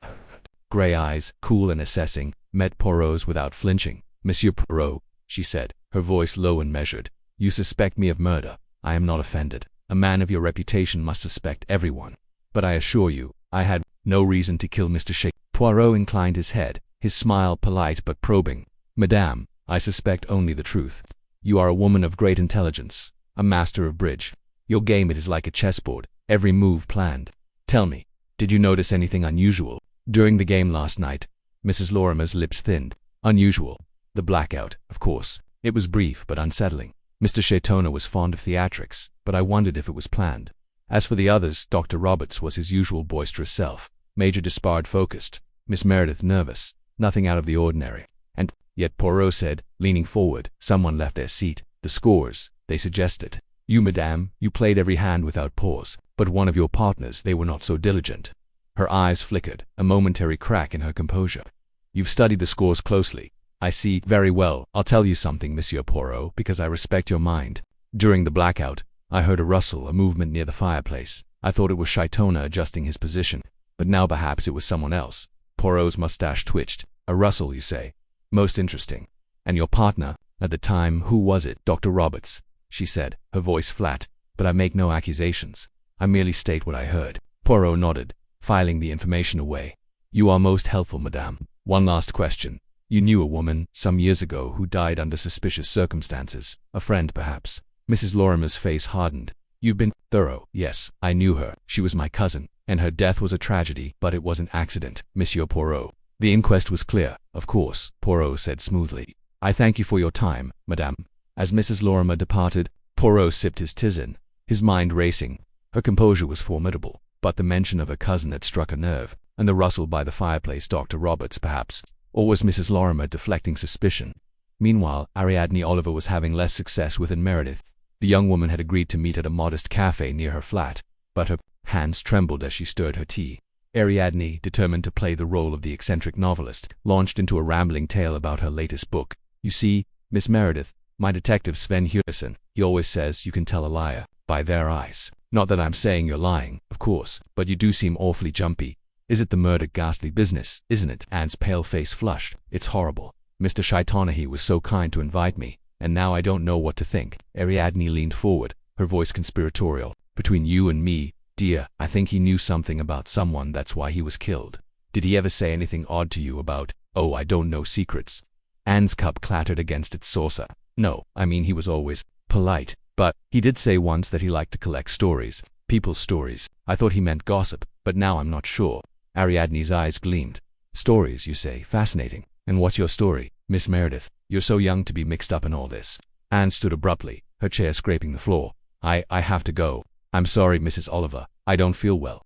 Grey eyes, cool and assessing, met Poirot's without flinching. "Monsieur Poirot," she said, her voice low and measured, "you suspect me of murder. I am not offended. A man of your reputation must suspect everyone. But I assure you, I had no reason to kill Mr. Shaitana." Poirot inclined his head, his smile polite but probing. "Madame, I suspect only the truth. You are a woman of great intelligence, a master of bridge. Your game it is like a chessboard, every move planned. Tell me, did you notice anything unusual during the game last night?" Mrs. Lorimer's lips thinned. "Unusual? The blackout, of course. It was brief but unsettling. Mr. Shaitana was fond of theatrics, but I wondered if it was planned. As for the others, Dr. Roberts was his usual boisterous self, Major Despard focused, Miss Meredith nervous, nothing out of the ordinary. And yet," Poirot said, leaning forward, "someone left their seat. The scores, they suggested. You, madame, you played every hand without pause, but one of your partners, they were not so diligent." Her eyes flickered, a momentary crack in her composure. "You've studied the scores closely. I see. Very well. I'll tell you something, Monsieur Poirot, because I respect your mind. During the blackout, I heard a rustle, a movement near the fireplace. I thought it was Shaitana adjusting his position, but now perhaps it was someone else." Poirot's mustache twitched. "A rustle, you say? Most interesting. And your partner, at the time, who was it?" "Dr. Roberts," she said, her voice flat. "But I make no accusations. I merely state what I heard." Poirot nodded, filing the information away. "You are most helpful, madame. One last question. You knew a woman, some years ago, who died under suspicious circumstances. A friend, perhaps?" Mrs. Lorimer's face hardened. "You've been thorough." "Yes, I knew her. She was my cousin, and her death was a tragedy, but it was an accident, Monsieur Poirot. The inquest was clear, of course," Poirot said smoothly. "I thank you for your time, madame." As Mrs. Lorimer departed, Poirot sipped his tisane, his mind racing. Her composure was formidable, but the mention of her cousin had struck a nerve, and the rustle by the fireplace. Dr. Roberts, perhaps, or was Mrs. Lorimer deflecting suspicion? Meanwhile, Ariadne Oliver was having less success with Meredith. The young woman had agreed to meet at a modest cafe near her flat, but her hands trembled as she stirred her tea. Ariadne, determined to play the role of the eccentric novelist, launched into a rambling tale about her latest book. "You see, Miss Meredith, my detective Sven Hurson, he always says you can tell a liar by their eyes. Not that I'm saying you're lying, of course, but you do seem awfully jumpy. Is it the murder? Ghastly business, isn't it?" Anne's pale face flushed. "It's horrible. Mr. Shaitana, he was so kind to invite me, and now I don't know what to think." Ariadne leaned forward, her voice conspiratorial. "Between you and me, dear, I think he knew something about someone, that's why he was killed. Did he ever say anything odd to you about, oh, I don't know secrets?" Anne's cup clattered against its saucer. "No, I mean he was always polite, but he did say once that he liked to collect stories, people's stories. I thought he meant gossip, but now I'm not sure." Ariadne's eyes gleamed. "Stories, you say? Fascinating. And what's your story, Miss Meredith? You're so young to be mixed up in all this." Anne stood abruptly, her chair scraping the floor. I have to go. I'm sorry, Mrs. Oliver. I don't feel well."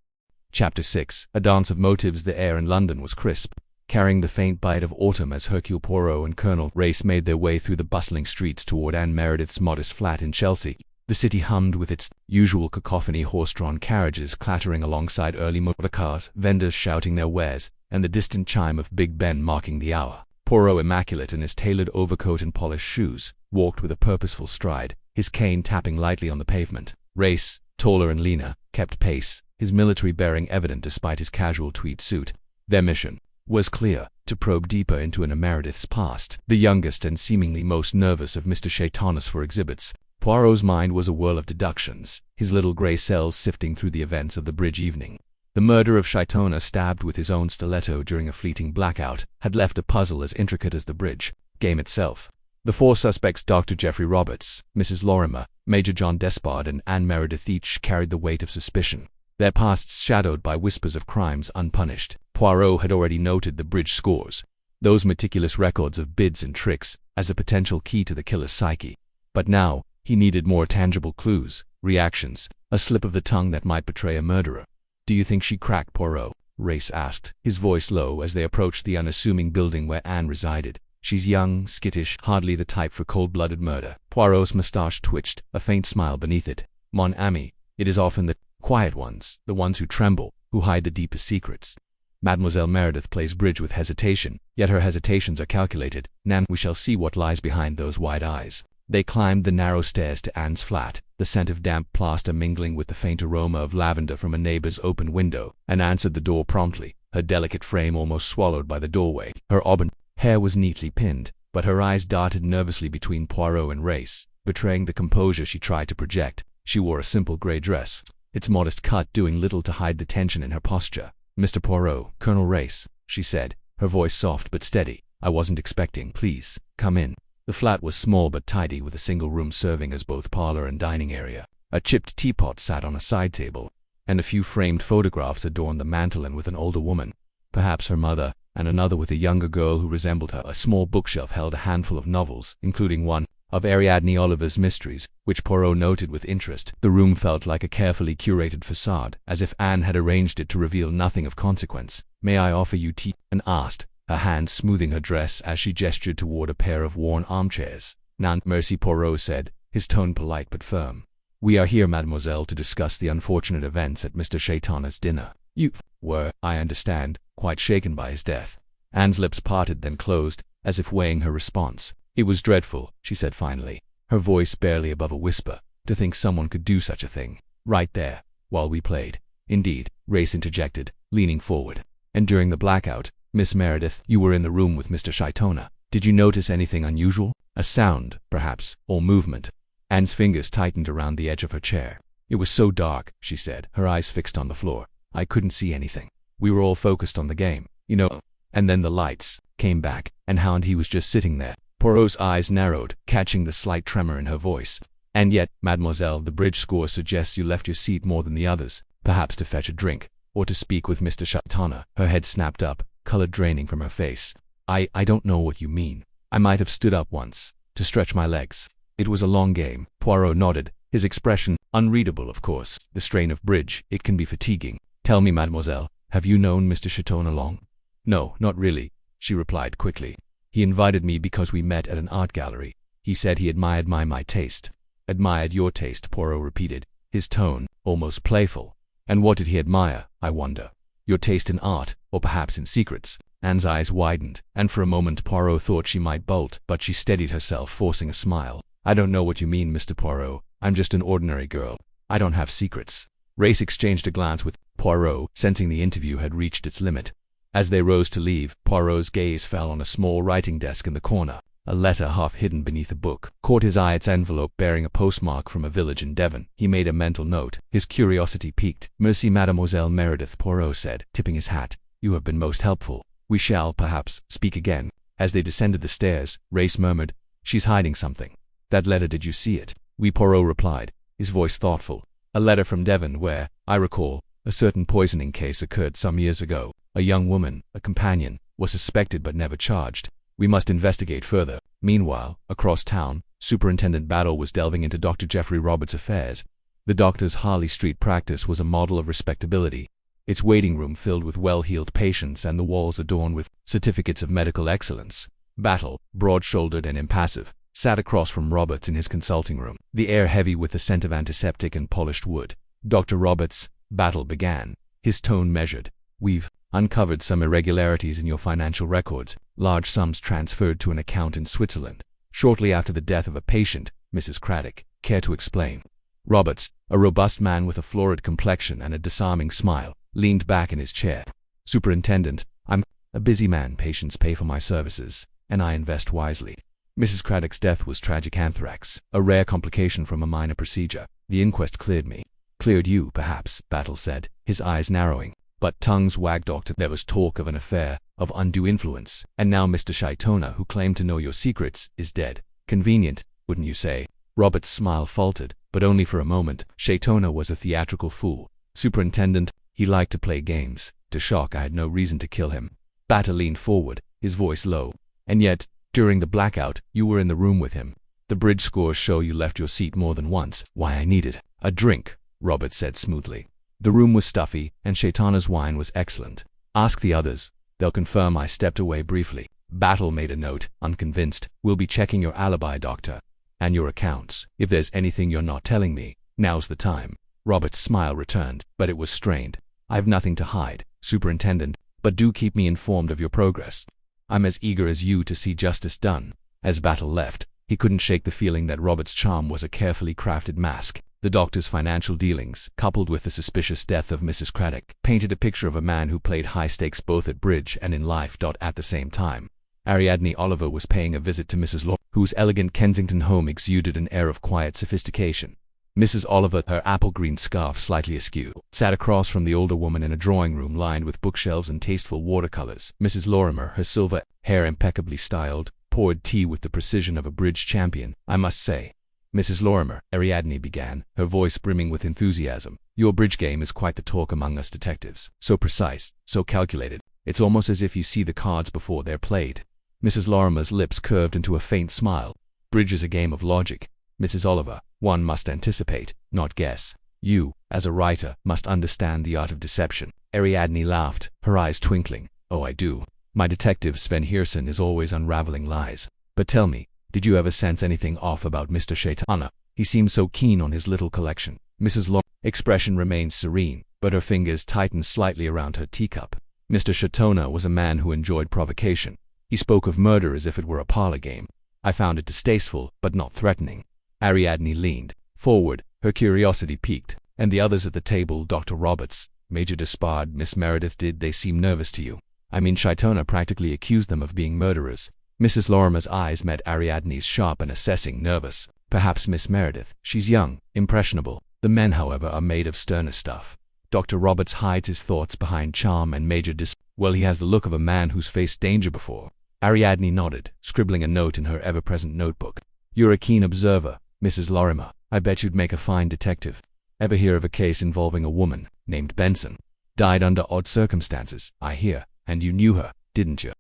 Chapter 6. A dance of motives. The air in London was crisp, carrying the faint bite of autumn as Hercule Poirot and Colonel Race made their way through the bustling streets toward Anne Meredith's modest flat in Chelsea. The city hummed with its usual cacophony, horse-drawn carriages clattering alongside early motor cars, vendors shouting their wares, and the distant chime of Big Ben marking the hour. Poirot, immaculate in his tailored overcoat and polished shoes, walked with a purposeful stride, his cane tapping lightly on the pavement. Race, taller and leaner, kept pace, his military bearing evident despite his casual tweed suit. Their mission was clear: to probe deeper into Anne Meredith's past, the youngest and seemingly most nervous of Mr. Shaitana's four exhibits. Poirot's mind was a whirl of deductions, his little grey cells sifting through the events of the bridge evening. The murder of Shaitana, stabbed with his own stiletto during a fleeting blackout, had left a puzzle as intricate as the bridge game itself. The four suspects, Dr. Geoffrey Roberts, Mrs. Lorimer, Major John Despard, and Anne Meredith, each carried the weight of suspicion, their pasts shadowed by whispers of crimes unpunished. Poirot had already noted the bridge scores, those meticulous records of bids and tricks, as a potential key to the killer's psyche. But now, he needed more tangible clues, reactions, a slip of the tongue that might betray a murderer. "Do you think she cracked, Poirot?" Race asked, his voice low as they approached the unassuming building where Anne resided. "She's young, skittish, hardly the type for cold-blooded murder." Poirot's moustache twitched, a faint smile beneath it. "Mon ami, it is often the quiet ones, the ones who tremble, who hide the deepest secrets. Mademoiselle Meredith plays bridge with hesitation, yet her hesitations are calculated. Nan, we shall see what lies behind those wide eyes. They climbed the narrow stairs to Anne's flat, the scent of damp plaster mingling with the faint aroma of lavender from a neighbor's open window, and answered the door promptly, her delicate frame almost swallowed by the doorway. Her auburn hair was neatly pinned, but her eyes darted nervously between Poirot and Race, betraying the composure she tried to project. She wore a simple grey dress, its modest cut doing little to hide the tension in her posture. "Mr. Poirot, Colonel Race," she said, her voice soft but steady. "I wasn't expecting. Please, come in." The flat was small but tidy, with a single room serving as both parlor and dining area. A chipped teapot sat on a side table, and a few framed photographs adorned the mantel, and with an older woman, perhaps her mother, and another with a younger girl who resembled her. A small bookshelf held a handful of novels, including one of Ariadne Oliver's mysteries, which Poirot noted with interest. The room felt like a carefully curated facade, as if Anne had arranged it to reveal nothing of consequence. "May I offer you tea?" Anne asked, her hand smoothing her dress as she gestured toward a pair of worn armchairs. "Non, merci," Poirot said, his tone polite but firm. "We are here, mademoiselle, to discuss the unfortunate events at Mr. Shaitana's dinner. You were, I understand, quite shaken by his death." Anne's lips parted, then closed, as if weighing her response. "It was dreadful," she said finally, her voice barely above a whisper. "To think someone could do such a thing, right there, while we played." "Indeed," Race interjected, leaning forward. "And during the blackout, Miss Meredith, you were in the room with Mr. Shaitana. Did you notice anything unusual? A sound, perhaps, or movement?" Anne's fingers tightened around the edge of her chair. "It was so dark," she said, her eyes fixed on the floor. "I couldn't see anything. We were all focused on the game, you know. And then the lights came back, and he was just sitting there." Poirot's eyes narrowed, catching the slight tremor in her voice. "And yet, mademoiselle, the bridge score suggests you left your seat more than the others, perhaps to fetch a drink, or to speak with Mr. Shaitana." Her head snapped up, color draining from her face. I don't know what you mean. I might have stood up once, to stretch my legs." "It was a long game." Poirot nodded, his expression unreadable, of course. "The strain of bridge, it can be fatiguing. Tell me, mademoiselle, have you known Mr. Shaitana long?" "No, not really," she replied quickly. "He invited me because we met at an art gallery. He said he admired my taste." "Admired your taste," Poirot repeated, his tone almost playful. "And what did he admire, I wonder? Your taste in art, or perhaps in secrets?" Anne's eyes widened, and for a moment Poirot thought she might bolt, but she steadied herself, forcing a smile. "I don't know what you mean, Mr. Poirot. I'm just an ordinary girl. I don't have secrets." Race exchanged a glance with Poirot, sensing the interview had reached its limit. As they rose to leave, Poirot's gaze fell on a small writing desk in the corner. A letter, half hidden beneath a book, caught his eye. Its envelope bearing a postmark from a village in Devon. He made a mental note, his curiosity piqued. "Merci, Mademoiselle Meredith," Poirot said, tipping his hat. "You have been most helpful. We shall, perhaps, speak again." As they descended the stairs, Race murmured, "She's hiding something. That letter, did you see it?" "Oui," Poirot replied, his voice thoughtful. "A letter from Devon where, I recall, a certain poisoning case occurred some years ago. A young woman, a companion, was suspected but never charged. We must investigate further." Meanwhile, across town, Superintendent Battle was delving into Dr. Geoffrey Roberts' affairs. The doctor's Harley Street practice was a model of respectability, its waiting room filled with well-heeled patients and the walls adorned with certificates of medical excellence. Battle, broad-shouldered and impassive, sat across from Roberts in his consulting room, the air heavy with the scent of antiseptic and polished wood. "Dr. Roberts," Battle began, his tone measured, "we've uncovered some irregularities in your financial records, large sums transferred to an account in Switzerland, shortly after the death of a patient, Mrs. Craddock. Care to explain?" Roberts, a robust man with a florid complexion and a disarming smile, leaned back in his chair. "Superintendent, I'm a busy man. Patients pay for my services, and I invest wisely. Mrs. Craddock's death was tragic anthrax, a rare complication from a minor procedure. The inquest cleared me." "Cleared you, perhaps," Battle said, his eyes narrowing. "But tongues wag, doctor. There was talk of an affair, of undue influence, and now Mr. Shaitana, who claimed to know your secrets, is dead. Convenient, wouldn't you say?" Robert's smile faltered, but only for a moment. "Shaitana was a theatrical fool. Superintendent, he liked to play games. To shock, I had no reason to kill him." Battle leaned forward, his voice low. "And yet, during the blackout, you were in the room with him. The bridge scores show you left your seat more than once." "Why, I needed a drink," Roberts said smoothly. "The room was stuffy, and Shaitana's wine was excellent. Ask the others. They'll confirm I stepped away briefly." Battle made a note, unconvinced. "We'll be checking your alibi, doctor, and your accounts. If there's anything you're not telling me, now's the time." Robert's smile returned, but it was strained. "I've nothing to hide, Superintendent, but do keep me informed of your progress. I'm as eager as you to see justice done." As Battle left, he couldn't shake the feeling that Robert's charm was a carefully crafted mask. The doctor's financial dealings, coupled with the suspicious death of Mrs. Craddock, painted a picture of a man who played high stakes both at bridge and in life. At the same time, Ariadne Oliver was paying a visit to Mrs. Law, whose elegant Kensington home exuded an air of quiet sophistication. Mrs. Oliver, her apple-green scarf slightly askew, sat across from the older woman in a drawing-room lined with bookshelves and tasteful watercolors. Mrs. Lorimer, her silver hair impeccably styled, poured tea with the precision of a bridge champion. "I must say, Mrs. Lorimer," Ariadne began, her voice brimming with enthusiasm, "your bridge game is quite the talk among us detectives. So precise, so calculated. It's almost as if you see the cards before they're played." Mrs. Lorimer's lips curved into a faint smile. "Bridge is a game of logic, Mrs. Oliver. One must anticipate, not guess. You, as a writer, must understand the art of deception." Ariadne laughed, her eyes twinkling. "Oh, I do. My detective Sven Heersen is always unraveling lies. But tell me, did you ever sense anything off about Mr. Shaitana? He seemed so keen on his little collection." Mrs. Lorimer's expression remained serene, but her fingers tightened slightly around her teacup. "Mr. Shaitana was a man who enjoyed provocation. He spoke of murder as if it were a parlor game. I found it distasteful, but not threatening." Ariadne leaned forward, her curiosity piqued. "And the others at the table, Dr. Roberts, Major Despard, Miss Meredith, did they seem nervous to you? I mean, Shaitana practically accused them of being murderers." Mrs. Lorimer's eyes met Ariadne's sharp and assessing. "Nervous? Perhaps Miss Meredith. She's young, impressionable. The men, however, are made of sterner stuff. Dr. Roberts hides his thoughts behind charm, and Major well, he has the look of a man who's faced danger before." Ariadne nodded, scribbling a note in her ever-present notebook. "You're a keen observer, Mrs. Lorimer. I bet you'd make a fine detective. Ever hear of a case involving a woman named Benson? Died under odd circumstances, I hear, and you knew her, didn't you?"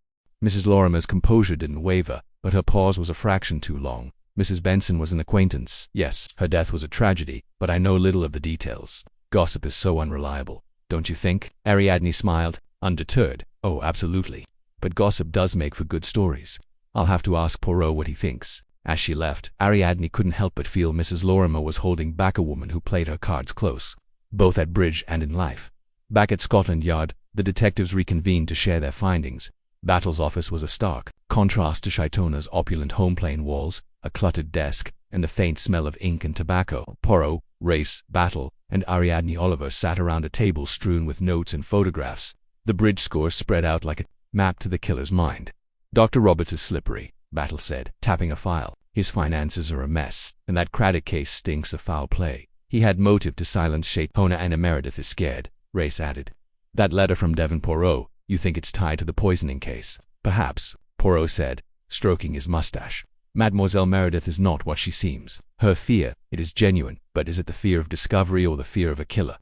Mrs. Lorimer's composure didn't waver, but her pause was a fraction too long. "Mrs. Benson was an acquaintance. Yes, her death was a tragedy, but I know little of the details. Gossip is so unreliable, don't you think?" Ariadne smiled, undeterred. "Oh, absolutely. But gossip does make for good stories. I'll have to ask Poirot what he thinks." As she left, Ariadne couldn't help but feel Mrs. Lorimer was holding back a woman who played her cards close, both at bridge and in life. Back at Scotland Yard, the detectives reconvened to share their findings. Battle's office was a stark contrast to Shaitana's opulent home-plane walls, a cluttered desk, and a faint smell of ink and tobacco. Poirot, Race, Battle, and Ariadne Oliver sat around a table strewn with notes and photographs. The bridge score spread out like a map to the killer's mind. "Dr. Roberts is slippery," Battle said, tapping a file. "His finances are a mess, and that Craddock case stinks of foul play. He had motive to silence Shaitana, and Meredith is scared," Race added. "That letter from Devon Poirot, you think it's tied to the poisoning case?" "Perhaps," Poirot said, stroking his mustache. "Mademoiselle Meredith is not what she seems. Her fear, it is genuine, but is it the fear of discovery or the fear of a killer?"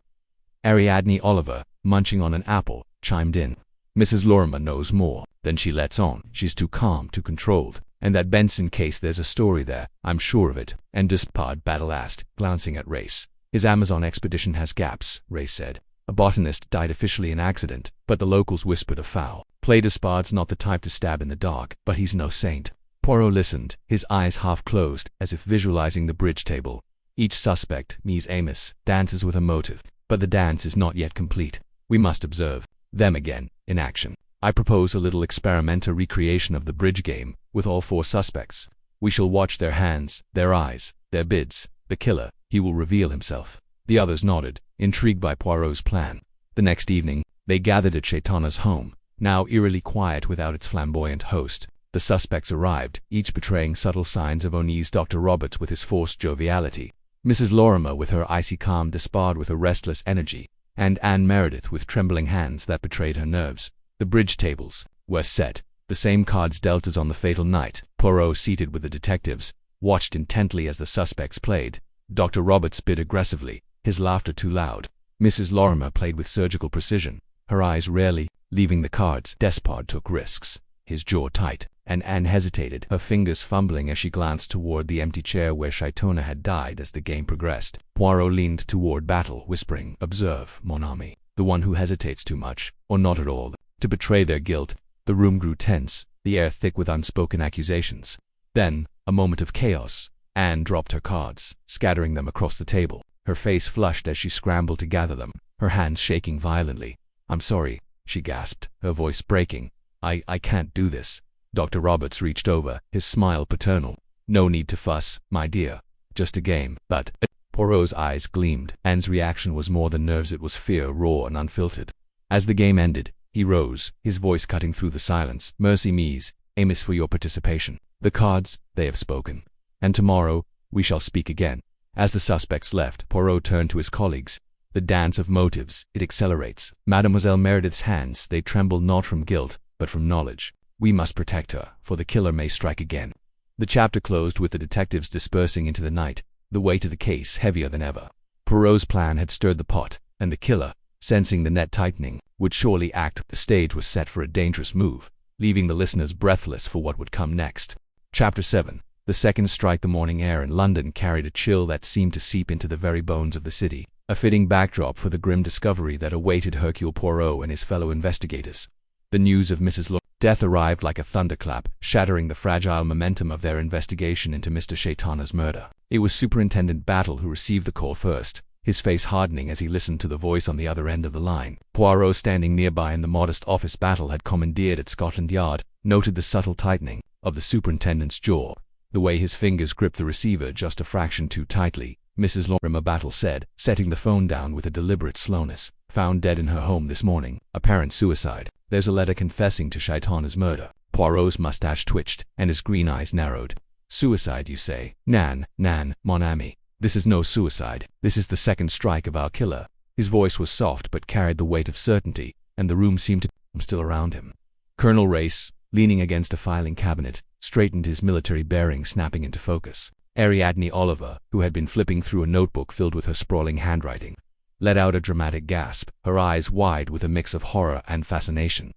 Ariadne Oliver, munching on an apple, chimed in. "Mrs. Lorimer knows more than she lets on. She's too calm, too controlled. And that Benson case, there's a story there, I'm sure of it." "And Despard?" Battle asked, glancing at Race. "His Amazon expedition has gaps," Race said. "A botanist died officially in accident, but the locals whispered of foul play. Despard's not the type to stab in the dark, but he's no saint." Poirot listened, his eyes half closed, as if visualizing the bridge table. "Each suspect, Ms. Amos, dances with a motive, but the dance is not yet complete. We must observe them again, in action. I propose a little experimental recreation of the bridge game, with all four suspects. We shall watch their hands, their eyes, their bids. The killer, he will reveal himself." The others nodded, intrigued by Poirot's plan. The next evening, they gathered at Shaitana's home, now eerily quiet without its flamboyant host. The suspects arrived, each betraying subtle signs of unease. Dr. Roberts with his forced joviality, Mrs. Lorimer with her icy calm, Despard with a restless energy, and Anne Meredith with trembling hands that betrayed her nerves. The bridge tables were set, the same cards dealt as on the fatal night. Poirot, seated with the detectives, watched intently as the suspects played. Dr. Roberts bid aggressively, his laughter too loud. Mrs. Lorimer played with surgical precision, her eyes rarely leaving the cards. Despard took risks, his jaw tight, and Anne hesitated, her fingers fumbling as she glanced toward the empty chair where Shaitana had died. As the game progressed, Poirot leaned toward Battle, whispering, "Observe, mon ami, the one who hesitates too much, or not at all, to betray their guilt." The room grew tense, the air thick with unspoken accusations. Then, a moment of chaos. Anne dropped her cards, scattering them across the table. her face flushed as she scrambled to gather them, her hands shaking violently. "I'm sorry," she gasped, her voice breaking. I can't do this." Dr. Roberts reached over, his smile paternal. "No need to fuss, my dear. Just a game." But Poirot's eyes gleamed. Anne's reaction was more than nerves, it was fear, raw and unfiltered. As the game ended, he rose, his voice cutting through the silence. "Mercy me's, Amos, for your participation. The cards, they have spoken. And tomorrow, we shall speak again." As the suspects left, Poirot turned to his colleagues. "The dance of motives, it accelerates. Mademoiselle Meredith's hands, they tremble not from guilt, but from knowledge. We must protect her, for the killer may strike again." The chapter closed with the detectives dispersing into the night, the weight of the case heavier than ever. Poirot's plan had stirred the pot, and the killer, sensing the net tightening, would surely act. The stage was set for a dangerous move, leaving the listeners breathless for what would come next. Chapter 7. The second strike. The morning air in London carried a chill that seemed to seep into the very bones of the city, a fitting backdrop for the grim discovery that awaited Hercule Poirot and his fellow investigators. The news of Mrs. Lore's death arrived like a thunderclap, shattering the fragile momentum of their investigation into Mr. Shaitana's murder. It was Superintendent Battle who received the call first, his face hardening as he listened to the voice on the other end of the line. Poirot, standing nearby in the modest office Battle had commandeered at Scotland Yard, noted the subtle tightening of the superintendent's jaw, the way his fingers gripped the receiver just a fraction too tightly. "Mrs. Lorimer," Battle said, setting the phone down with a deliberate slowness. "Found dead in her home this morning. Apparent suicide. There's a letter confessing to Shaitana's murder." Poirot's mustache twitched, and his green eyes narrowed. "Suicide, you say? Nan, mon ami. This is no suicide. This is the second strike of our killer." His voice was soft but carried the weight of certainty, and the room seemed to still around him. Colonel Race, leaning against a filing cabinet, straightened, his military bearing snapping into focus. Ariadne Oliver, who had been flipping through a notebook filled with her sprawling handwriting, let out a dramatic gasp, her eyes wide with a mix of horror and fascination.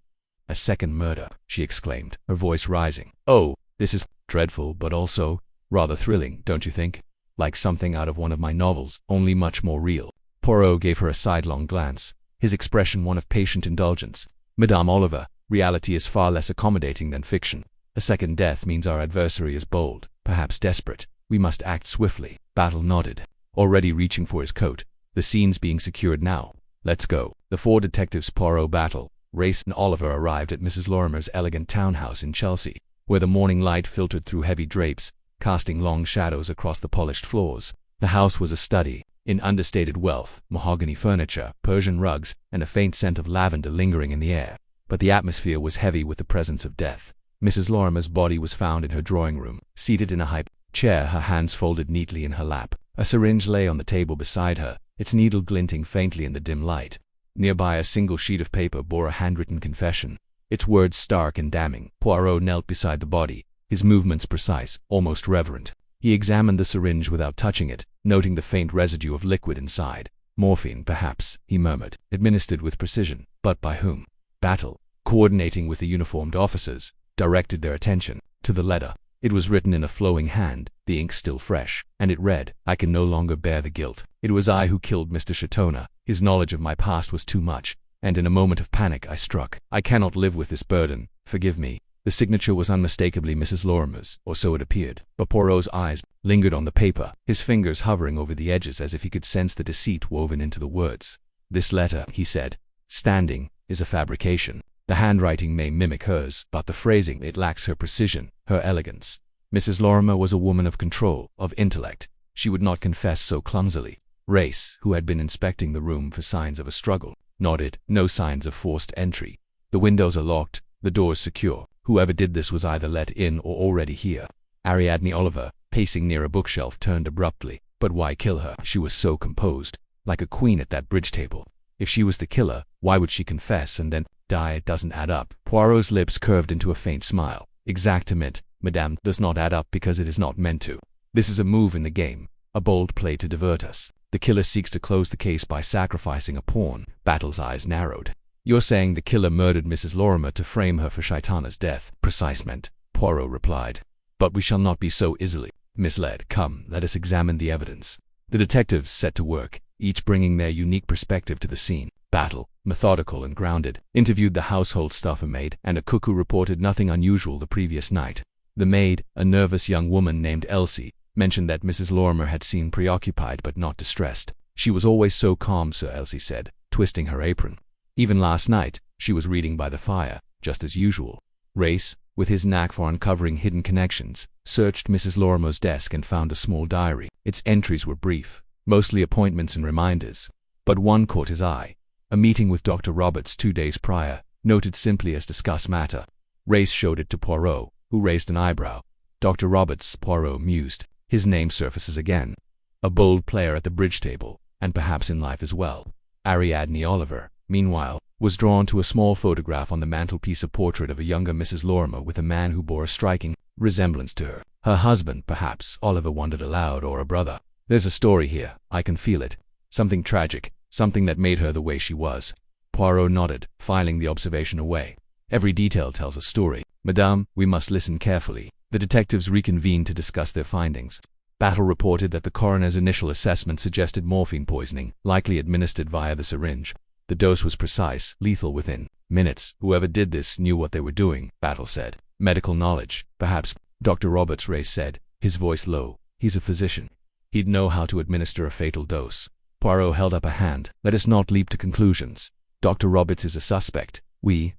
"A second murder," she exclaimed, her voice rising. "Oh, this is dreadful, but also rather thrilling, don't you think? Like something out of one of my novels, only much more real." Poirot gave her a sidelong glance, his expression one of patient indulgence. "Madame Oliver, reality is far less accommodating than fiction. A second death means our adversary is bold, perhaps desperate. We must act swiftly." Battle nodded, already reaching for his coat. "The scene's being secured now. Let's go." The four detectives, Poirot, Battle, Race, and Oliver, arrived at Mrs. Lorimer's elegant townhouse in Chelsea, where the morning light filtered through heavy drapes, casting long shadows across the polished floors. The house was a study in understated wealth, mahogany furniture, Persian rugs, and a faint scent of lavender lingering in the air. But the atmosphere was heavy with the presence of death. Mrs. Lorimer's body was found in her drawing room, seated in a high chair, her hands folded neatly in her lap. A syringe lay on the table beside her, its needle glinting faintly in the dim light. Nearby, a single sheet of paper bore a handwritten confession, its words stark and damning. Poirot knelt beside the body, his movements precise, almost reverent. He examined the syringe without touching it, noting the faint residue of liquid inside. "Morphine, perhaps," he murmured, "administered with precision. But by whom?" Battle, coordinating with the uniformed officers, directed their attention to the letter. It was written in a flowing hand, the ink still fresh, and it read, "I can no longer bear the guilt. It was I who killed Mr. Shaitana. His knowledge of my past was too much, and in a moment of panic I struck. I cannot live with this burden. Forgive me." The signature was unmistakably Mrs. Lorimer's, or so it appeared, but Poirot's eyes lingered on the paper, his fingers hovering over the edges as if he could sense the deceit woven into the words. "This letter," he said, standing, "is a fabrication. The handwriting may mimic hers, but the phrasing, it lacks her precision, her elegance. Mrs. Lorimer was a woman of control, of intellect. She would not confess so clumsily." Race, who had been inspecting the room for signs of a struggle, nodded. "No signs of forced entry. The windows are locked, the doors secure. Whoever did this was either let in or already here." Ariadne Oliver, pacing near a bookshelf, turned abruptly. "But why kill her? She was so composed, like a queen at that bridge table. If she was the killer, why would she confess and then die? It doesn't add up." Poirot's lips curved into a faint smile. "Exactement, madame, does not add up because it is not meant to. This is a move in the game, a bold play to divert us. The killer seeks to close the case by sacrificing a pawn." Battle's eyes narrowed. "You're saying the killer murdered Mrs. Lorimer to frame her for Shaitana's death?" "Precisement," Poirot replied. "But we shall not be so easily misled. Come, let us examine the evidence." The detectives set to work, each bringing their unique perspective to the scene. Battle, methodical and grounded, interviewed the household staff. A maid and a cook who reported nothing unusual the previous night. The maid, a nervous young woman named Elsie, mentioned that Mrs. Lorimer had seemed preoccupied but not distressed. She was always so calm, Sir, Elsie said, twisting her apron. Even last night, she was reading by the fire, just as usual. Race, with his knack for uncovering hidden connections, searched Mrs. Lorimer's desk and found a small diary. Its entries were brief, mostly appointments and reminders. But one caught his eye. A meeting with Dr. Roberts 2 days prior, noted simply as discuss matter. Race showed it to Poirot, who raised an eyebrow. Dr. Roberts, Poirot mused. His name surfaces again. A bold player at the bridge table, and perhaps in life as well. Ariadne Oliver, meanwhile, was drawn to a small photograph on the mantelpiece, a portrait of a younger Mrs. Lorimer with a man who bore a striking resemblance to her. Her husband, perhaps, Oliver wondered aloud, or a brother. There's a story here, I can feel it. Something tragic, something that made her the way she was. Poirot nodded, filing the observation away. Every detail tells a story. Madame, we must listen carefully. The detectives reconvened to discuss their findings. Battle reported that the coroner's initial assessment suggested morphine poisoning, likely administered via the syringe. The dose was precise, lethal within minutes. Whoever did this knew what they were doing, Battle said. Medical knowledge, perhaps, Dr. Roberts, Race said, his voice low. He's a physician. He'd know how to administer a fatal dose. Poirot held up a hand. Let us not leap to conclusions. Dr. Roberts is a suspect.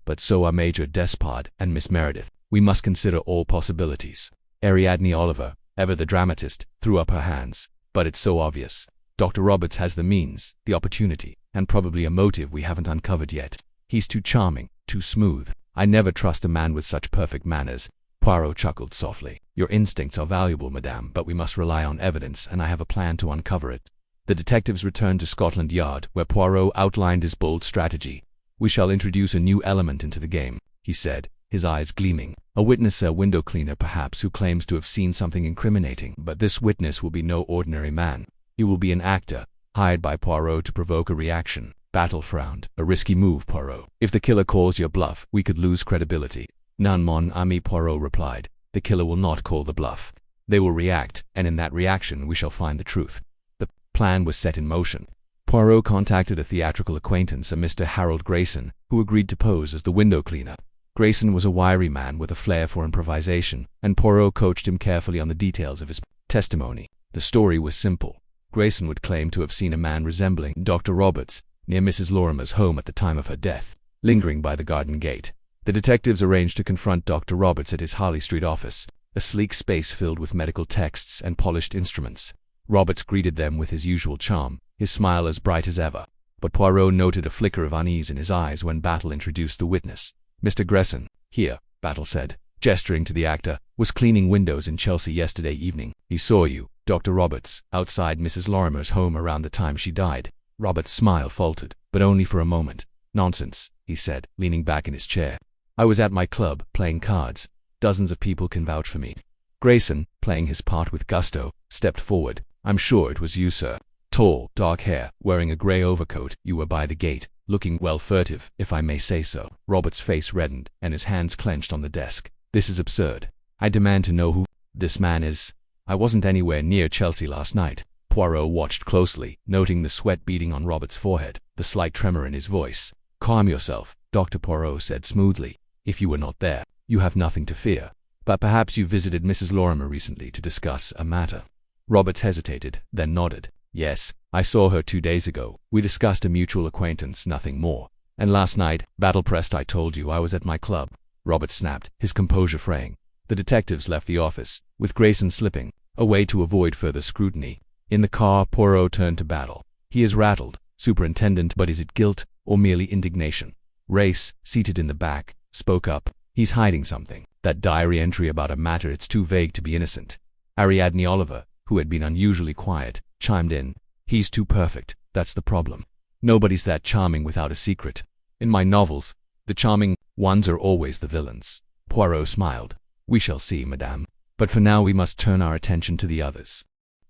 But so are Major Despard and Miss Meredith. We must consider all possibilities. Ariadne Oliver, ever the dramatist, threw up her hands. But it's so obvious. Dr. Roberts has the means, the opportunity, and probably a motive we haven't uncovered yet. He's too charming, too smooth. I never trust a man with such perfect manners. Poirot chuckled softly. Your instincts are valuable, madame, but we must rely on evidence, and I have a plan to uncover it. The detectives returned to Scotland Yard, where Poirot outlined his bold strategy. We shall introduce a new element into the game, he said, his eyes gleaming. A witness, a window cleaner perhaps, who claims to have seen something incriminating. But this witness will be no ordinary man. He will be an actor, hired by Poirot to provoke a reaction. Battle frowned. A risky move, Poirot. If the killer calls your bluff, we could lose credibility. Non mon ami, Poirot replied. The killer will not call the bluff. They will react, and in that reaction we shall find the truth. The plan was set in motion. Poirot contacted a theatrical acquaintance, a Mr. Harold Grayson, who agreed to pose as the window cleaner. Grayson was a wiry man with a flair for improvisation, and Poirot coached him carefully on the details of his testimony. The story was simple. Grayson would claim to have seen a man resembling Dr. Roberts near Mrs. Lorimer's home at the time of her death, lingering by the garden gate. The detectives arranged to confront Dr. Roberts at his Harley Street office, a sleek space filled with medical texts and polished instruments. Roberts greeted them with his usual charm, his smile as bright as ever. But Poirot noted a flicker of unease in his eyes when Battle introduced the witness. Mr. Grayson, here, Battle said, gesturing to the actor, was cleaning windows in Chelsea yesterday evening. He saw you, Dr. Roberts, outside Mrs. Lorimer's home around the time she died. Roberts' smile faltered, but only for a moment. Nonsense, he said, leaning back in his chair. I was at my club, playing cards. Dozens of people can vouch for me. Grayson, playing his part with gusto, stepped forward. I'm sure it was you, sir. Tall, dark hair, wearing a grey overcoat. You were by the gate, looking well furtive, if I may say so. Robert's face reddened, and his hands clenched on the desk. This is absurd. I demand to know who this man is. I wasn't anywhere near Chelsea last night. Poirot watched closely, noting the sweat beading on Robert's forehead, the slight tremor in his voice. Calm yourself, Dr. Poirot said smoothly. If you were not there, you have nothing to fear. But perhaps you visited Mrs. Lorimer recently to discuss a matter. Roberts hesitated, then nodded. Yes, I saw her 2 days ago. We discussed a mutual acquaintance, nothing more. And last night, Battle pressed, I told you I was at my club. Roberts snapped, his composure fraying. The detectives left the office, with Grayson slipping away to avoid further scrutiny. In the car, Poirot turned to Battle. He is rattled, Superintendent, but is it guilt or merely indignation? Race, seated in the back, spoke up. He's hiding something. That diary entry about a matter, it's too vague to be innocent. Ariadne Oliver, who had been unusually quiet, chimed in. He's too perfect, that's the problem. Nobody's that charming without a secret. In my novels, the charming ones are always the villains. Poirot smiled. We shall see, madame. But for now we must turn our attention to the others.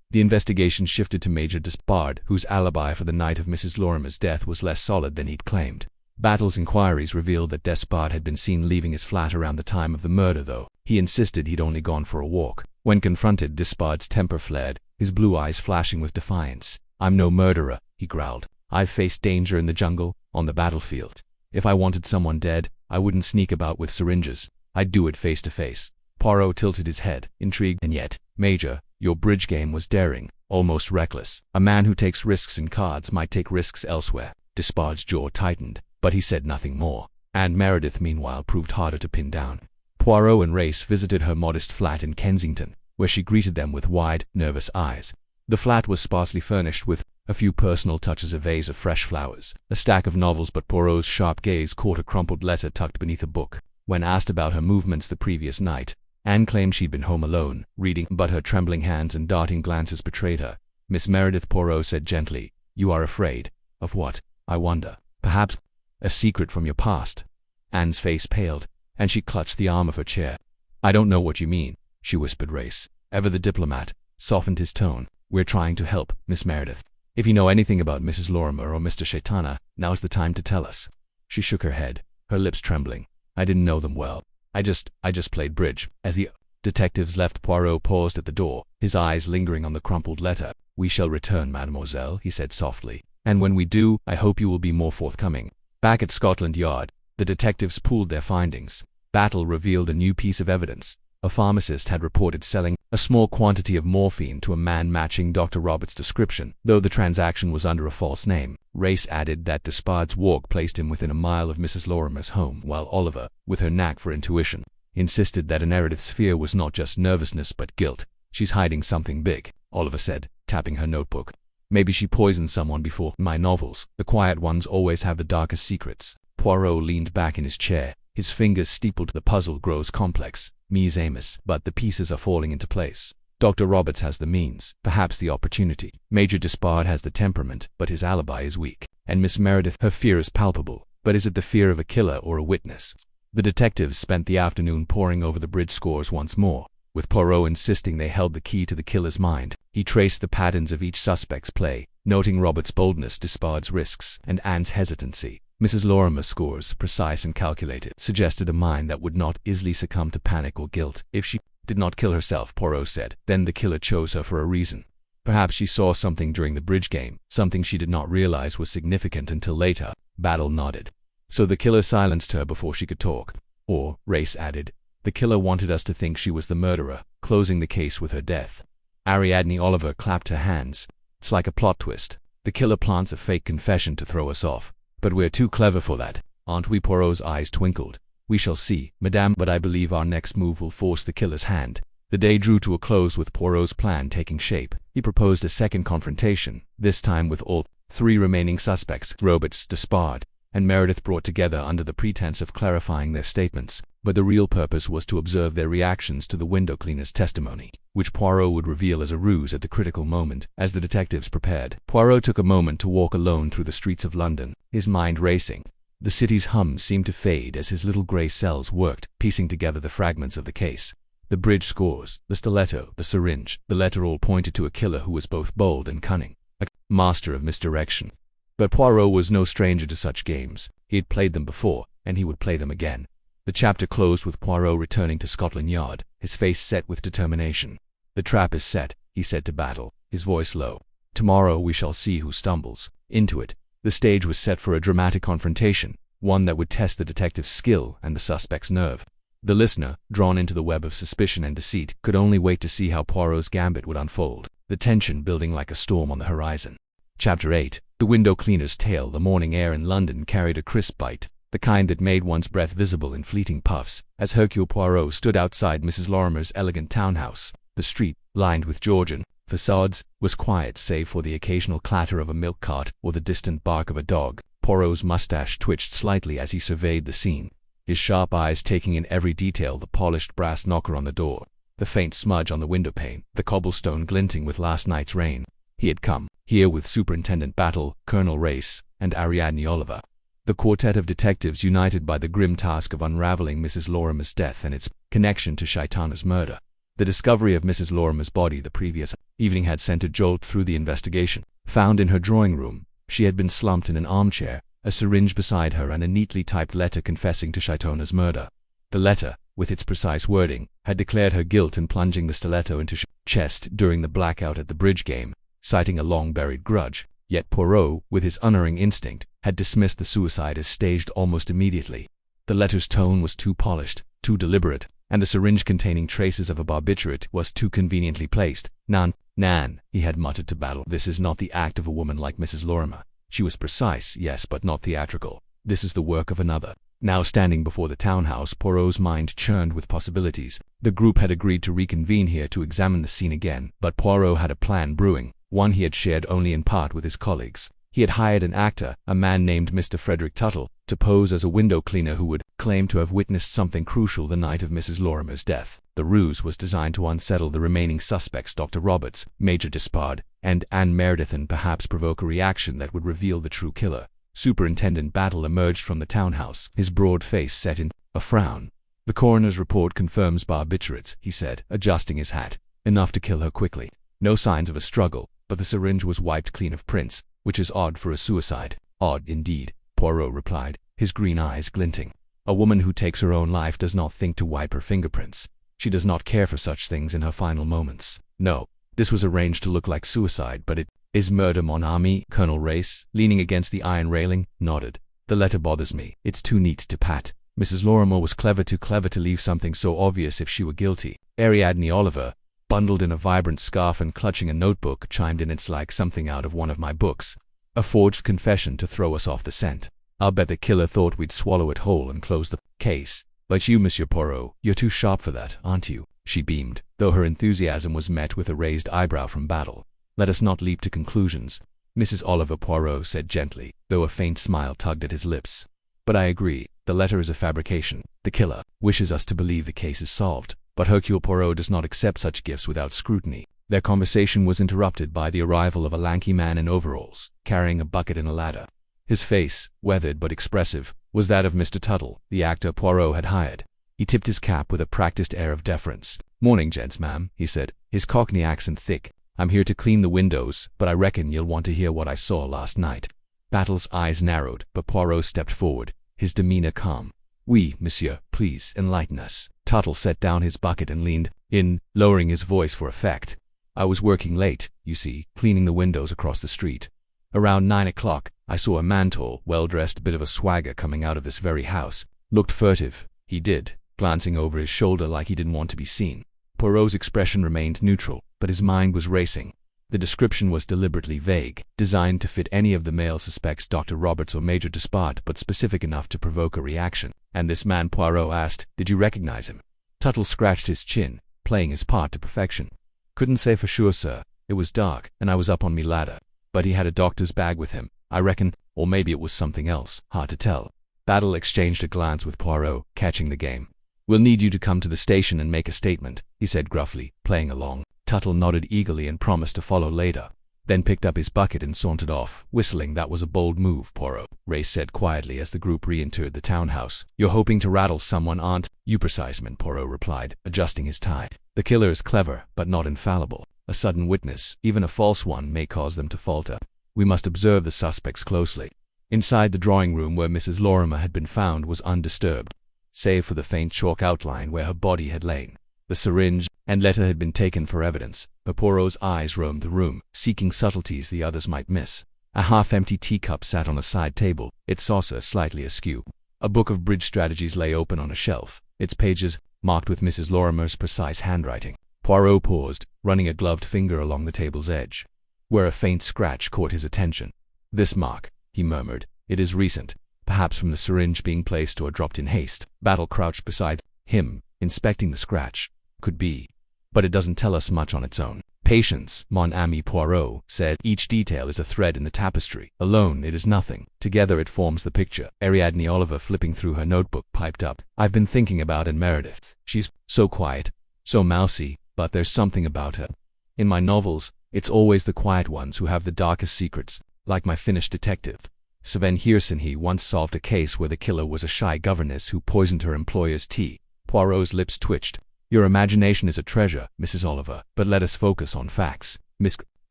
The investigation shifted to Major Despard, whose alibi for the night of Mrs. Lorimer's death was less solid than he'd claimed. Battle's inquiries revealed that Despard had been seen leaving his flat around the time of the murder, though he insisted he'd only gone for a walk. When confronted, Despard's temper flared, his blue eyes flashing with defiance. I'm no murderer, he growled. I've faced danger in the jungle, on the battlefield. If I wanted someone dead, I wouldn't sneak about with syringes. I'd do it face to face. Poirot tilted his head, intrigued. And yet, Major, your bridge game was daring. almost reckless. A man who takes risks in cards might take risks elsewhere. Despard's jaw tightened, but he said nothing more. Anne Meredith, meanwhile, proved harder to pin down. Poirot and Race visited her modest flat in Kensington, where she greeted them with wide, nervous eyes. The flat was sparsely furnished with a few personal touches, a vase of fresh flowers, a stack of novels, but Poirot's sharp gaze caught a crumpled letter tucked beneath a book. When asked about her movements the previous night, Anne claimed she'd been home alone, reading, but her trembling hands and darting glances betrayed her. Miss Meredith, Poirot said gently, "You are afraid. Of what, I wonder? Perhaps a secret from your past?" Anne's face paled, and she clutched the arm of her chair. "I don't know what you mean," she whispered. Race, ever the diplomat, softened his tone. "We're trying to help, Miss Meredith. If you know anything about Mrs. Lorimer or Mr. Shaitana, now's the time to tell us." She shook her head, her lips trembling. "I didn't know them well. I just played bridge." As the detectives left, Poirot paused at the door, his eyes lingering on the crumpled letter. "We shall return, mademoiselle," he said softly. "And when we do, I hope you will be more forthcoming." Back at Scotland Yard, the detectives pooled their findings. Battle revealed a new piece of evidence. A pharmacist had reported selling a small quantity of morphine to a man matching Dr. Roberts' description, though the transaction was under a false name. Race added that Despard's walk placed him within a mile of Mrs. Lorimer's home, while Oliver, with her knack for intuition, insisted that Meredith's fear was not just nervousness but guilt. "She's hiding something big," Oliver said, tapping her notebook. "Maybe she poisoned someone before. My novels, the quiet ones, always have the darkest secrets." Poirot leaned back in his chair, his fingers steepled. "The puzzle grows complex, Ms. Amos, but the pieces are falling into place. Dr. Roberts has the means, perhaps the opportunity. Major Despard has the temperament, but his alibi is weak. And Miss Meredith, her fear is palpable, but is it the fear of a killer or a witness?" The detectives spent the afternoon poring over the bridge scores once more, with Poirot insisting they held the key to the killer's mind. He traced the patterns of each suspect's play, noting Roberts' boldness, Despard's risks, and Anne's hesitancy. Mrs. Lorimer's scores, precise and calculated, suggested a mind that would not easily succumb to panic or guilt. "If she did not kill herself," Poirot said, "then the killer chose her for a reason. Perhaps she saw something during the bridge game, something she did not realize was significant until later." Battle nodded. "So the killer silenced her before she could talk." Or, Race added, "the killer wanted us to think she was the murderer, closing the case with her death." Ariadne Oliver clapped her hands. "It's like a plot twist. The killer plants a fake confession to throw us off. But we're too clever for that, aren't we?" Poirot's eyes twinkled. "We shall see, madame, but I believe our next move will force the killer's hand." The day drew to a close with Poirot's plan taking shape. He proposed a second confrontation, this time with all three remaining suspects, Roberts, Despard, and Meredith, brought together under the pretense of clarifying their statements, but the real purpose was to observe their reactions to the window cleaner's testimony, which Poirot would reveal as a ruse at the critical moment. As the detectives prepared, Poirot took a moment to walk alone through the streets of London, his mind racing. The city's hum seemed to fade as his little grey cells worked, piecing together the fragments of the case. The bridge scores, the stiletto, the syringe, the letter, all pointed to a killer who was both bold and cunning, a master of misdirection. But Poirot was no stranger to such games. He had played them before, and he would play them again. The chapter closed with Poirot returning to Scotland Yard, his face set with determination. "The trap is set," he said to Battle, his voice low. "Tomorrow we shall see who stumbles into it." The stage was set for a dramatic confrontation, one that would test the detective's skill and the suspect's nerve. The listener, drawn into the web of suspicion and deceit, could only wait to see how Poirot's gambit would unfold, the tension building like a storm on the horizon. Chapter 8. The window cleaner's tale. The morning air in London carried a crisp bite, the kind that made one's breath visible in fleeting puffs. As Hercule Poirot stood outside Mrs. Lorimer's elegant townhouse, the street, lined with Georgian facades, was quiet save for the occasional clatter of a milk cart or the distant bark of a dog. Poirot's mustache twitched slightly as he surveyed the scene, his sharp eyes taking in every detail: the polished brass knocker on the door, the faint smudge on the windowpane, the cobblestone glinting with last night's rain. He had come here with Superintendent Battle, Colonel Race, and Ariadne Oliver. The quartet of detectives united by the grim task of unraveling Mrs. Lorimer's death and its connection to Shaitana's murder. The discovery of Mrs. Lorimer's body the previous evening had sent a jolt through the investigation. Found in her drawing room, she had been slumped in an armchair, a syringe beside her and a neatly typed letter confessing to Shaitana's murder. The letter, with its precise wording, had declared her guilt in plunging the stiletto into chest during the blackout at the bridge game, citing a long-buried grudge. Yet Poirot, with his unerring instinct, had dismissed the suicide as staged almost immediately. The letter's tone was too polished, too deliberate, and the syringe containing traces of a barbiturate was too conveniently placed. None Nan, he had muttered to Battle, this is not the act of a woman like Mrs. Lorimer. She was precise, yes, but not theatrical. This is the work of another. Now standing before the townhouse, Poirot's mind churned with possibilities. The group had agreed to reconvene here to examine the scene again, but Poirot had a plan brewing, one he had shared only in part with his colleagues. He had hired an actor, a man named Mr. Frederick Tuttle, to pose as a window cleaner who would claim to have witnessed something crucial the night of Mrs. Lorimer's death. The ruse was designed to unsettle the remaining suspects, Dr. Roberts, Major Despard, and Anne Meredith, and perhaps provoke a reaction that would reveal the true killer. Superintendent Battle emerged from the townhouse, his broad face set in a frown. The coroner's report confirms barbiturates, he said, adjusting his hat. Enough to kill her quickly. No signs of a struggle, but the syringe was wiped clean of prints, which is odd for a suicide. Odd indeed, Poirot replied, his green eyes glinting. A woman who takes her own life does not think to wipe her fingerprints. She does not care for such things in her final moments. No, this was arranged to look like suicide, but it is murder, mon ami. Colonel Race, leaning against the iron railing, nodded. The letter bothers me. It's too neat to pat. Mrs. Lorimer was too clever to leave something so obvious if she were guilty. Ariadne Oliver, bundled in a vibrant scarf and clutching a notebook, chimed in. It's like something out of one of my books. A forged confession to throw us off the scent. I'll bet the killer thought we'd swallow it whole and close the case. But you, Monsieur Poirot, you're too sharp for that, aren't you? She beamed, though her enthusiasm was met with a raised eyebrow from Battle. Let us not leap to conclusions, Mrs. Oliver, Poirot said gently, though a faint smile tugged at his lips. But I agree, the letter is a fabrication. The killer wishes us to believe the case is solved, but Hercule Poirot does not accept such gifts without scrutiny. Their conversation was interrupted by the arrival of a lanky man in overalls, carrying a bucket and a ladder. His face, weathered but expressive, was that of Mr. Tuttle, the actor Poirot had hired. He tipped his cap with a practiced air of deference. Morning, gents, ma'am, he said, his Cockney accent thick. I'm here to clean the windows, but I reckon you'll want to hear what I saw last night. Battle's eyes narrowed, but Poirot stepped forward, his demeanor calm. Oui, monsieur, please enlighten us. Tuttle set down his bucket and leaned in, lowering his voice for effect. I was working late, you see, cleaning the windows across the street. Around 9 o'clock, I saw a man, tall, well-dressed, bit of a swagger, coming out of this very house. Looked furtive, he did, glancing over his shoulder like he didn't want to be seen. Poirot's expression remained neutral, but his mind was racing. The description was deliberately vague, designed to fit any of the male suspects, Dr. Roberts or Major Despard, but specific enough to provoke a reaction. And this man, Poirot asked, did you recognize him? Tuttle scratched his chin, playing his part to perfection. Couldn't say for sure, sir. It was dark, and I was up on me ladder. But he had a doctor's bag with him, I reckon, or maybe it was something else, hard to tell. Battle exchanged a glance with Poirot, catching the game. We'll need you to come to the station and make a statement, he said gruffly, playing along. Tuttle nodded eagerly and promised to follow later, then picked up his bucket and sauntered off, whistling. That was a bold move, Poirot, Race said quietly as the group re-entered the townhouse. You're hoping to rattle someone, aren't you? Precisely, Poirot replied, adjusting his tie. The killer is clever, but not infallible. A sudden witness, even a false one, may cause them to falter. We must observe the suspects closely. Inside the drawing room where Mrs. Lorimer had been found was undisturbed, save for the faint chalk outline where her body had lain. The syringe and letter had been taken for evidence, but Poirot's eyes roamed the room, seeking subtleties the others might miss. A half-empty teacup sat on a side table, its saucer slightly askew. A book of bridge strategies lay open on a shelf, its pages marked with Mrs. Lorimer's precise handwriting. Poirot paused, running a gloved finger along the table's edge, where a faint scratch caught his attention. This mark, he murmured. It is recent, perhaps from the syringe being placed or dropped in haste. Battle crouched beside him, inspecting the scratch. Could be. But it doesn't tell us much on its own. Patience, mon ami, Poirot said. Each detail is a thread in the tapestry. Alone, it is nothing. Together it forms the picture. Ariadne Oliver, flipping through her notebook, piped up. I've been thinking about Anne Meredith. She's so quiet, so mousy, but there's something about her. In my novels, it's always the quiet ones who have the darkest secrets, like my Finnish detective, Sven Hirsen. He once solved a case where the killer was a shy governess who poisoned her employer's tea. Poirot's lips twitched. Your imagination is a treasure, Mrs. Oliver, but let us focus on facts. Miss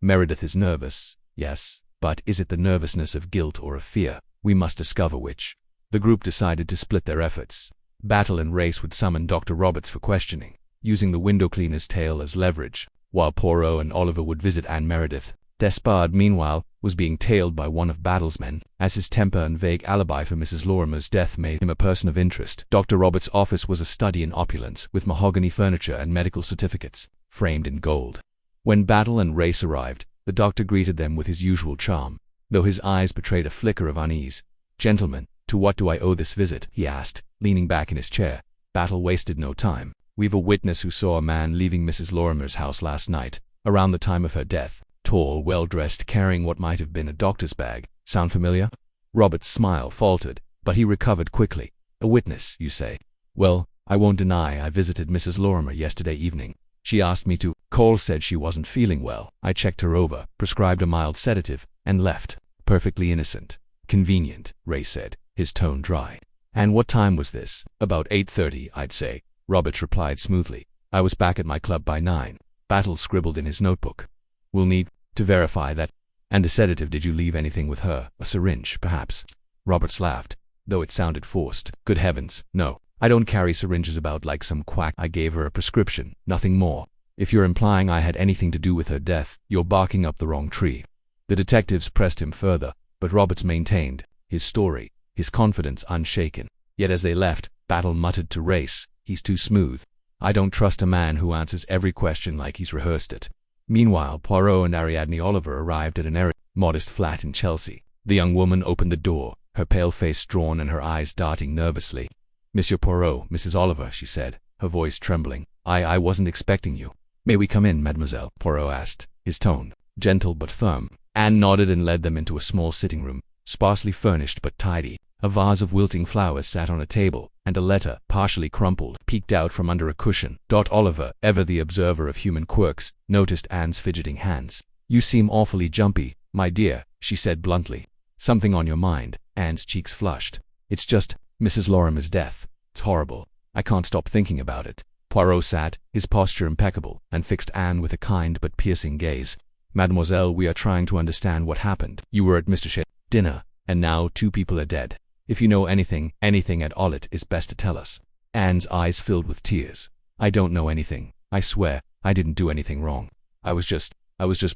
Meredith is nervous, yes, but is it the nervousness of guilt or of fear? We must discover which. The group decided to split their efforts. Battle and Race would summon Dr. Roberts for questioning, using the window cleaner's tale as leverage, while Poirot and Oliver would visit Anne Meredith. Despard, meanwhile, was being tailed by one of Battle's men, as his temper and vague alibi for Mrs. Lorimer's death made him a person of interest. Dr. Roberts' office was a study in opulence, with mahogany furniture and medical certificates, framed in gold. When Battle and Race arrived, the doctor greeted them with his usual charm, though his eyes betrayed a flicker of unease. "Gentlemen, to what do I owe this visit?" he asked, leaning back in his chair. Battle wasted no time. "We've a witness who saw a man leaving Mrs. Lorimer's house last night, around the time of her death. Tall, well-dressed, carrying what might have been a doctor's bag. Sound familiar?" Robert's smile faltered, but he recovered quickly. "A witness, you say? Well, I won't deny I visited Mrs. Lorimer yesterday evening. She asked me to. Cole said she wasn't feeling well. I checked her over, prescribed a mild sedative, and left. Perfectly innocent." "Convenient," Ray said, his tone dry. "And what time was this?" "About 8:30, I'd say," Roberts replied smoothly. "I was back at my club by 9. Battle scribbled in his notebook. "We'll need to verify that. And a sedative, did you leave anything with her? A syringe, perhaps?" Roberts laughed, though it sounded forced. "Good heavens, no. I don't carry syringes about like some quack. I gave her a prescription, nothing more. If you're implying I had anything to do with her death, you're barking up the wrong tree." The detectives pressed him further, but Roberts maintained his story, his confidence unshaken. Yet as they left, Battle muttered to Race, "He's too smooth. I don't trust a man who answers every question like he's rehearsed it." Meanwhile, Poirot and Ariadne Oliver arrived at an modest flat in Chelsea. The young woman opened the door, her pale face drawn and her eyes darting nervously. "Monsieur Poirot, Mrs. Oliver," she said, her voice trembling. I wasn't expecting you." "May we come in, mademoiselle?" Poirot asked, his tone gentle but firm. Anne nodded and led them into a small sitting room, sparsely furnished but tidy. A vase of wilting flowers sat on a table, and a letter, partially crumpled, peeked out from under a cushion. Oliver, ever the observer of human quirks, noticed Anne's fidgeting hands. "You seem awfully jumpy, my dear," she said bluntly. "Something on your mind?" Anne's cheeks flushed. "It's just Mrs. Lorimer's death. It's horrible. I can't stop thinking about it." Poirot sat, his posture impeccable, and fixed Anne with a kind but piercing gaze. "Mademoiselle, we are trying to understand what happened. You were at Mr. Shaitana's dinner, and now 2 people are dead. If you know anything at all, it is best to tell us." Anne's eyes filled with tears. "I don't know anything. I swear, I didn't do anything wrong. I was just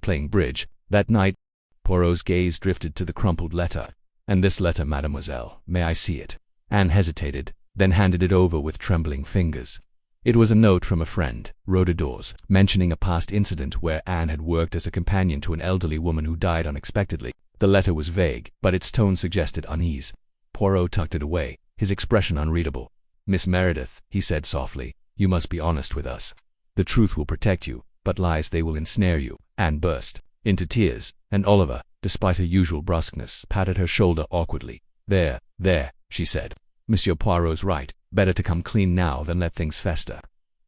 playing bridge. That night." Poirot's gaze drifted to the crumpled letter. "And this letter, mademoiselle, may I see it?" Anne hesitated, then handed it over with trembling fingers. It was a note from a friend, Rhododors, mentioning a past incident where Anne had worked as a companion to an elderly woman who died unexpectedly. The letter was vague, but its tone suggested unease. Poirot tucked it away, his expression unreadable. "Miss Meredith," he said softly, "you must be honest with us. The truth will protect you, but lies, they will ensnare you." Anne burst into tears, and Oliver, despite her usual brusqueness, patted her shoulder awkwardly. There, she said. "Monsieur Poirot's right. Better to come clean now than let things fester."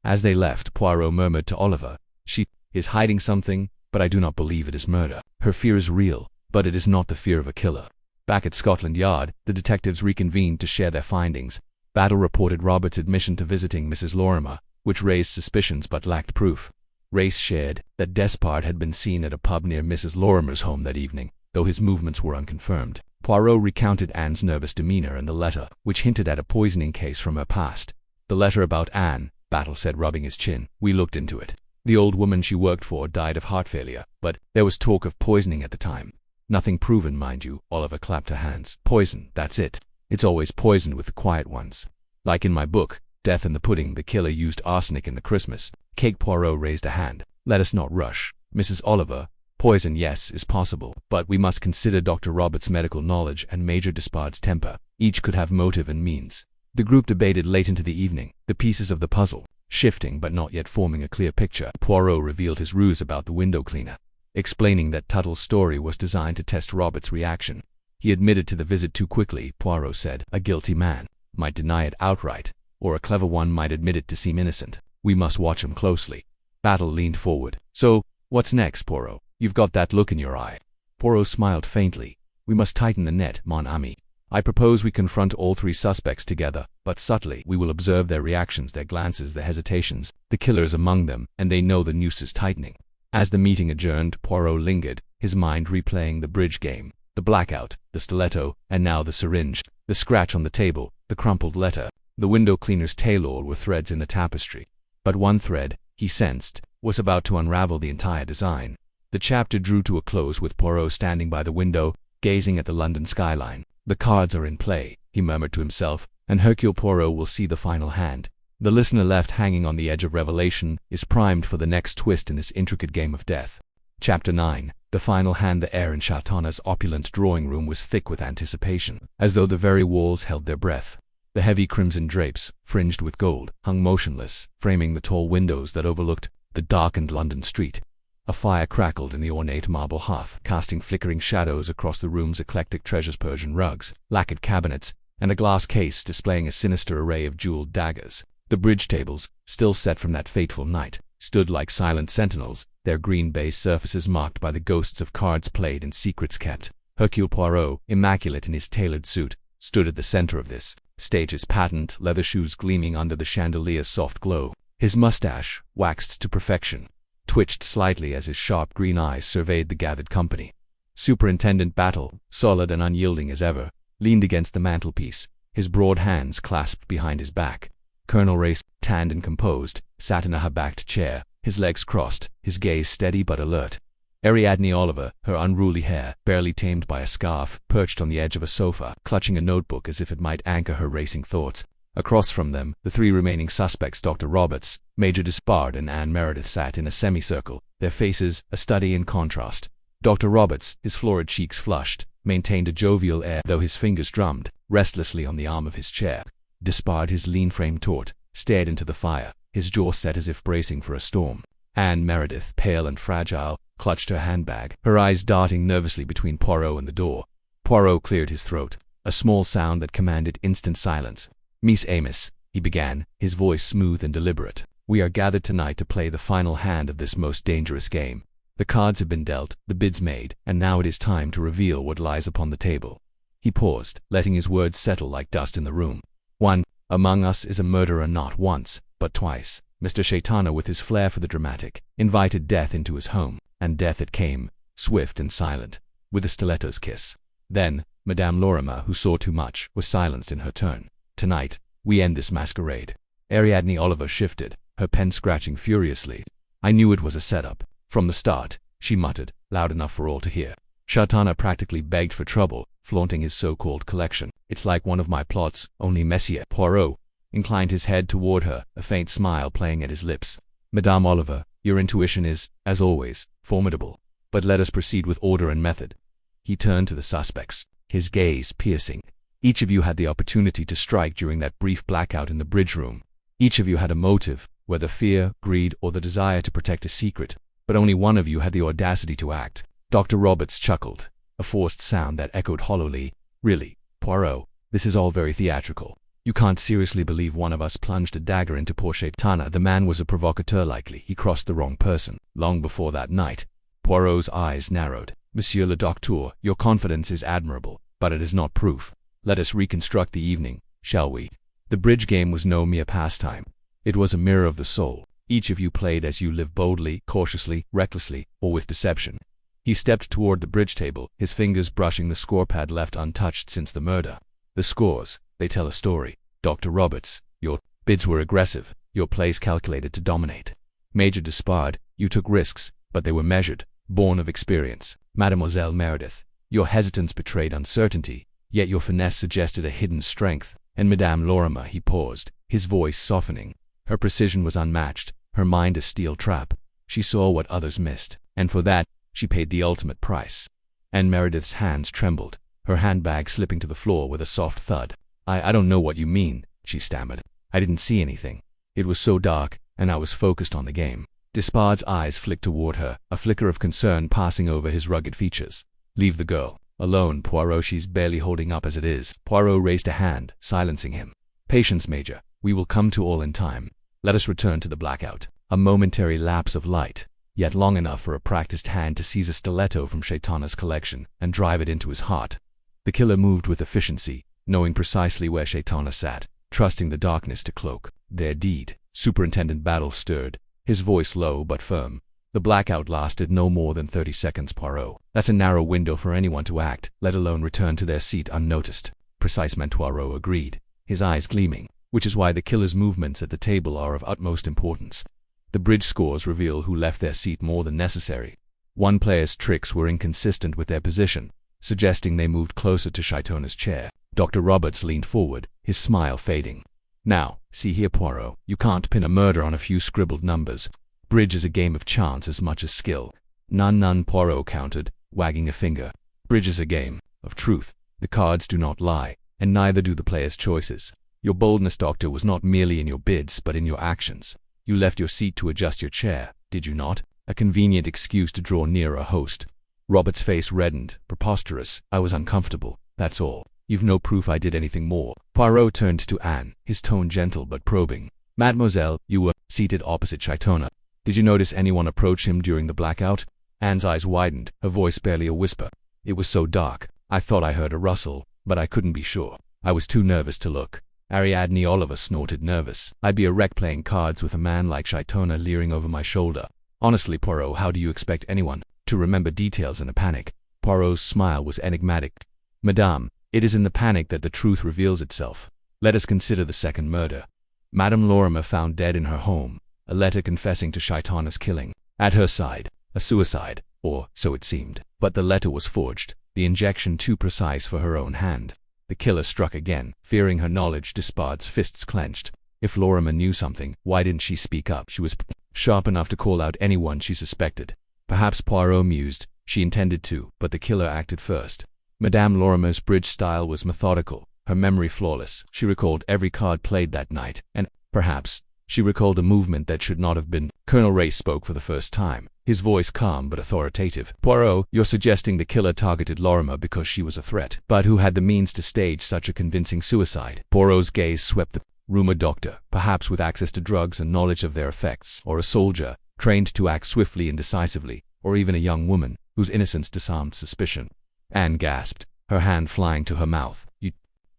As they left, Poirot murmured to Oliver, "She is hiding something, but I do not believe it is murder. Her fear is real, but it is not the fear of a killer." Back at Scotland Yard, the detectives reconvened to share their findings. Battle reported Robert's admission to visiting Mrs. Lorimer, which raised suspicions but lacked proof. Race shared that Despard had been seen at a pub near Mrs. Lorimer's home that evening, though his movements were unconfirmed. Poirot recounted Anne's nervous demeanor and the letter, which hinted at a poisoning case from her past. "The letter about Anne," Battle said, rubbing his chin. "We looked into it. The old woman she worked for died of heart failure, but there was talk of poisoning at the time. Nothing proven, mind you." Oliver clapped her hands. "Poison, that's it. It's always poisoned with the quiet ones. Like in my book, Death in the Pudding, the killer used arsenic in the Christmas cake." Poirot raised a hand. "Let us not rush, Mrs. Oliver. Poison, yes, is possible, but we must consider Dr. Roberts' medical knowledge and Major Despard's temper. Each could have motive and means." The group debated late into the evening, the pieces of the puzzle shifting but not yet forming a clear picture. Poirot revealed his ruse about the window cleaner, explaining that Tuttle's story was designed to test Robert's reaction. "He admitted to the visit too quickly," Poirot said. "A guilty man might deny it outright, or a clever one might admit it to seem innocent. We must watch him closely." Battle leaned forward. "So, what's next, Poirot? You've got that look in your eye." Poirot smiled faintly. "We must tighten the net, mon ami. I propose we confront all 3 suspects together, but subtly. We will observe their reactions, their glances, their hesitations. The killer's among them, and they know the noose is tightening." As the meeting adjourned, Poirot lingered, his mind replaying the bridge game, the blackout, the stiletto, and now the syringe, the scratch on the table, the crumpled letter. The window cleaner's tale-all were threads in the tapestry. But one thread, he sensed, was about to unravel the entire design. The chapter drew to a close with Poirot standing by the window, gazing at the London skyline. "The cards are in play," he murmured to himself, "and Hercule Poirot will see the final hand. The listener left hanging on the edge of revelation is primed for the next twist in this intricate game of death. Chapter 9. The final hand. The air in Shaitana's opulent drawing room was thick with anticipation, as though the very walls held their breath. The heavy crimson drapes, fringed with gold, hung motionless, framing the tall windows that overlooked the darkened London street. A fire crackled in the ornate marble hearth, casting flickering shadows across the room's eclectic treasures: Persian rugs, lacquered cabinets, and a glass case displaying a sinister array of jeweled daggers. The bridge tables, still set from that fateful night, stood like silent sentinels, their green base surfaces marked by the ghosts of cards played and secrets kept. Hercule Poirot, immaculate in his tailored suit, stood at the center of this stage, his patent leather shoes gleaming under the chandelier's soft glow. His mustache, waxed to perfection, twitched slightly as his sharp green eyes surveyed the gathered company. Superintendent Battle, solid and unyielding as ever, leaned against the mantelpiece, his broad hands clasped behind his back. Colonel Race, tanned and composed, sat in a high-backed chair, his legs crossed, his gaze steady but alert. Ariadne Oliver, her unruly hair barely tamed by a scarf, perched on the edge of a sofa, clutching a notebook as if it might anchor her racing thoughts. Across from them, the three remaining suspects, Dr. Roberts, Major Despard, and Anne Meredith, sat in a semicircle, their faces a study in contrast. Dr. Roberts, his florid cheeks flushed, maintained a jovial air, though his fingers drummed restlessly on the arm of his chair. Despard, his lean frame taut, stared into the fire, his jaw set as if bracing for a storm. Anne Meredith, pale and fragile, clutched her handbag, her eyes darting nervously between Poirot and the door. Poirot cleared his throat, a small sound that commanded instant silence. "Miss Amos," he began, his voice smooth and deliberate, "we are gathered tonight to play the final hand of this most dangerous game. The cards have been dealt, the bids made, and now it is time to reveal what lies upon the table." He paused, letting his words settle like dust in the room. "One among us is a murderer, not once, but twice." Mr. Shaitana, with his flair for the dramatic, invited death into his home, and death it came, swift and silent, with a stiletto's kiss. Then, Madame Lorimer, who saw too much, was silenced in her turn. "Tonight, we end this masquerade." Ariadne Oliver shifted, her pen scratching furiously. "I knew it was a setup from the start," she muttered, loud enough for all to hear. Shaitana practically begged for trouble, flaunting his so-called collection. "It's like one of my plots, only messier." Poirot inclined his head toward her, a faint smile playing at his lips. "Madame Oliver, your intuition is, as always, formidable. But let us proceed with order and method." He turned to the suspects, his gaze piercing. "Each of you had the opportunity to strike during that brief blackout in the bridge room. Each of you had a motive, whether fear, greed, or the desire to protect a secret, but only one of you had the audacity to act." Dr. Roberts chuckled, a forced sound that echoed hollowly. "Really, Poirot, this is all very theatrical. You can't seriously believe one of us plunged a dagger into poor Shaitana? The man was a provocateur, likely. He crossed the wrong person, long before that night." Poirot's eyes narrowed. "Monsieur le Docteur, your confidence is admirable, but it is not proof. Let us reconstruct the evening, shall we? The bridge game was no mere pastime. It was a mirror of the soul. Each of you played as you live, boldly, cautiously, recklessly, or with deception." He stepped toward the bridge table, his fingers brushing the scorepad left untouched since the murder. "The scores, they tell a story. Dr. Roberts, your bids were aggressive, your plays calculated to dominate. Major Despard, you took risks, but they were measured, born of experience. Mademoiselle Meredith, your hesitance betrayed uncertainty, yet your finesse suggested a hidden strength. And Madame Lorimer," he paused, his voice softening. "Her precision was unmatched, her mind a steel trap. She saw what others missed, and for that, she paid the ultimate price." And Meredith's hands trembled, her handbag slipping to the floor with a soft thud. I don't know what you mean," she stammered. "I didn't see anything. It was so dark, and I was focused on the game." Despard's eyes flicked toward her, a flicker of concern passing over his rugged features. "Leave the girl alone, Poirot. She's barely holding up as it is." Poirot raised a hand, silencing him. "Patience, Major. We will come to all in time. Let us return to the blackout." A momentary lapse of light, yet long enough for a practiced hand to seize a stiletto from Shaitana's collection and drive it into his heart. The killer moved with efficiency, knowing precisely where Shaitana sat, trusting the darkness to cloak their deed. Superintendent Battle stirred, his voice low but firm. "The blackout lasted no more than 30 seconds, Poirot. That's a narrow window for anyone to act, let alone return to their seat unnoticed." "Precise," Poirot agreed, his eyes gleaming, "which is why the killer's movements at the table are of utmost importance. The bridge scores reveal who left their seat more than necessary. One player's tricks were inconsistent with their position, suggesting they moved closer to Shaitana's chair." Dr. Roberts leaned forward, his smile fading. Now, see here, Poirot, you can't pin a murder on a few scribbled numbers. Bridge is a game of chance as much as skill. None, Poirot countered, wagging a finger. Bridge is a game of truth. The cards do not lie, and neither do the player's choices. Your boldness, Doctor, was not merely in your bids, but in your actions. You left your seat to adjust your chair, did you not? A convenient excuse to draw nearer a host. Robert's face reddened. Preposterous. I was uncomfortable, that's all. You've no proof I did anything more. Poirot turned to Anne, his tone gentle but probing. Mademoiselle, you were seated opposite Shaitana. Did you notice anyone approach him during the blackout? Anne's eyes widened, her voice barely a whisper. It was so dark. I thought I heard a rustle, but I couldn't be sure. I was too nervous to look. Ariadne Oliver snorted, nervous. I'd be a wreck playing cards with a man like Shaitana leering over my shoulder. Honestly, Poirot, how do you expect anyone to remember details in a panic? Poirot's smile was enigmatic. Madame, it is in the panic that the truth reveals itself. Let us consider the second murder. Madame Lorimer found dead in her home, a letter confessing to Shaitana's killing. At her side, a suicide, or so it seemed. But the letter was forged, the injection too precise for her own hand. The killer struck again, fearing her knowledge. Despard's fists clenched. If Lorimer knew something, why didn't she speak up? She was sharp enough to call out anyone she suspected. Perhaps, Poirot mused, she intended to, but the killer acted first. Madame Lorimer's bridge style was methodical, her memory flawless. She recalled every card played that night, and, perhaps, she recalled a movement that should not have been. Colonel Ray spoke for the first time, his voice calm but authoritative. Poirot, you're suggesting the killer targeted Lorimer because she was a threat. But who had the means to stage such a convincing suicide? Poirot's gaze swept the room. A doctor, perhaps with access to drugs and knowledge of their effects, or a soldier, trained to act swiftly and decisively, or even a young woman, whose innocence disarmed suspicion. Anne gasped, her hand flying to her mouth. You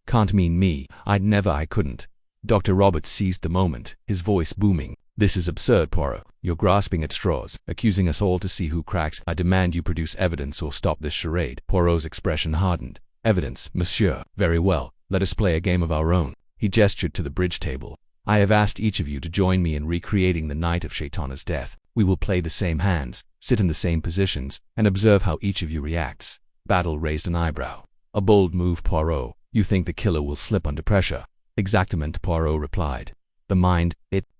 can't mean me. I couldn't. Dr. Roberts seized the moment, his voice booming. This is absurd, Poirot. You're grasping at straws, accusing us all to see who cracks. I demand you produce evidence or stop this charade. Poirot's expression hardened. Evidence, monsieur. Very well. Let us play a game of our own. He gestured to the bridge table. I have asked each of you to join me in recreating the night of Shaitana's death. We will play the same hands, sit in the same positions, and observe how each of you reacts. Battle raised an eyebrow. A bold move, Poirot. You think the killer will slip under pressure? Exactamente, Poirot replied. The mind,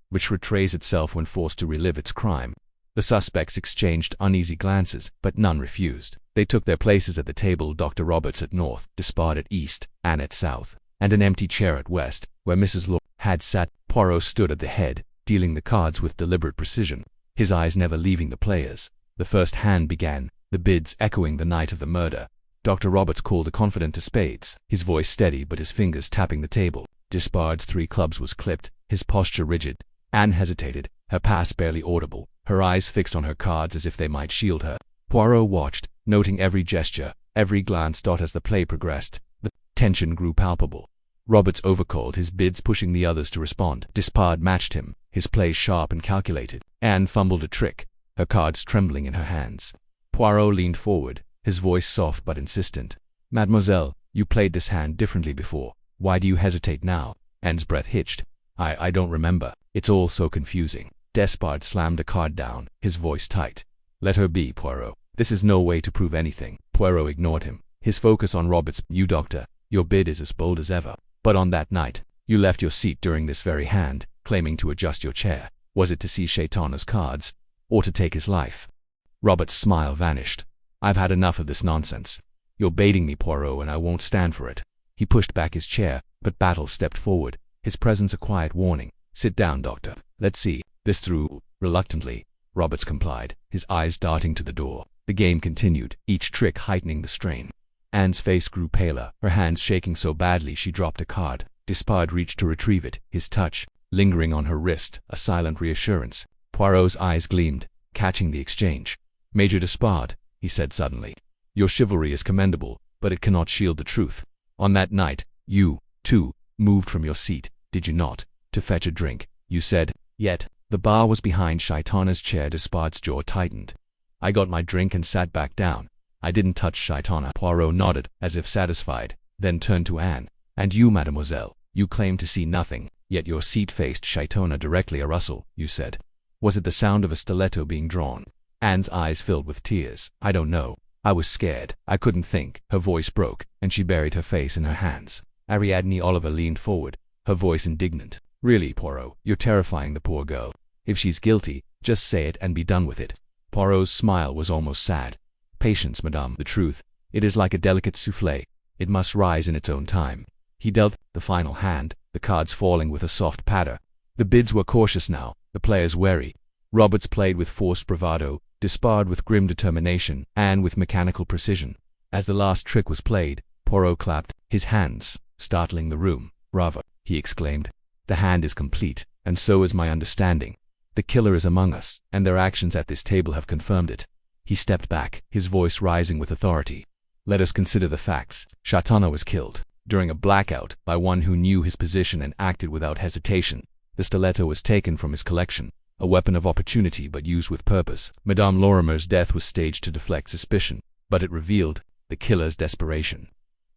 which betrays itself when forced to relive its crime. The suspects exchanged uneasy glances, but none refused. They took their places at the table, Dr. Roberts at north, Despard at east, Anne at south, and an empty chair at west, where Mrs. Law had sat. Poirot stood at the head, dealing the cards with deliberate precision, his eyes never leaving the players. The first hand began, the bids echoing the night of the murder. Dr. Roberts called a confidant to spades, his voice steady but his fingers tapping the table. Despard's 3 clubs was clipped, his posture rigid. Anne hesitated, her pass barely audible, her eyes fixed on her cards as if they might shield her. Poirot watched, noting every gesture, every glance. As the play progressed, the tension grew palpable. Roberts overcalled his bids, pushing the others to respond. Despard matched him, his play sharp and calculated. Anne fumbled a trick, her cards trembling in her hands. Poirot leaned forward, his voice soft but insistent. Mademoiselle, you played this hand differently before. Why do you hesitate now? Anne's breath hitched. I don't remember. It's all so confusing. Despard slammed a card down, his voice tight. Let her be, Poirot. This is no way to prove anything. Poirot ignored him, his focus on Roberts. You, doctor, your bid is as bold as ever. But on that night, you left your seat during this very hand, claiming to adjust your chair. Was it to see Shaitana's cards, or to take his life? Roberts' smile vanished. I've had enough of this nonsense. You're baiting me, Poirot, and I won't stand for it. He pushed back his chair, but Battle stepped forward, his presence a quiet warning. Sit down, doctor. Let's see this through. Reluctantly, Roberts complied, his eyes darting to the door. The game continued, each trick heightening the strain. Anne's face grew paler, her hands shaking so badly she dropped a card. Despard reached to retrieve it, his touch lingering on her wrist, a silent reassurance. Poirot's eyes gleamed, catching the exchange. Major Despard, he said suddenly, your chivalry is commendable, but it cannot shield the truth. On that night, you, too, moved from your seat, did you not, to fetch a drink? You said, yet, the bar was behind Shaitana's chair. Despard's jaw tightened. I got my drink and sat back down. I didn't touch Shaitana. Poirot nodded, as if satisfied, then turned to Anne. And you, mademoiselle, you claimed to see nothing, yet your seat faced Shaitana directly. A rustle, you said. Was it the sound of a stiletto being drawn? Anne's eyes filled with tears. I don't know. I was scared. I couldn't think. Her voice broke, and she buried her face in her hands. Ariadne Oliver leaned forward, her voice indignant. Really, Poirot, you're terrifying the poor girl. If she's guilty, just say it and be done with it. Poirot's smile was almost sad. Patience, madame. The truth, it is like a delicate soufflé. It must rise in its own time. He dealt the final hand, the cards falling with a soft patter. The bids were cautious now, the players wary. Roberts played with forced bravado, disbarred with grim determination, and with mechanical precision. As the last trick was played, Poirot clapped his hands, startling the room. "Bravo," he exclaimed. "The hand is complete, and so is my understanding. The killer is among us, and their actions at this table have confirmed it." He stepped back, his voice rising with authority. "Let us consider the facts. Shaitana was killed during a blackout by one who knew his position and acted without hesitation. The stiletto was taken from his collection, a weapon of opportunity but used with purpose. Madame Lorimer's death was staged to deflect suspicion, but it revealed the killer's desperation.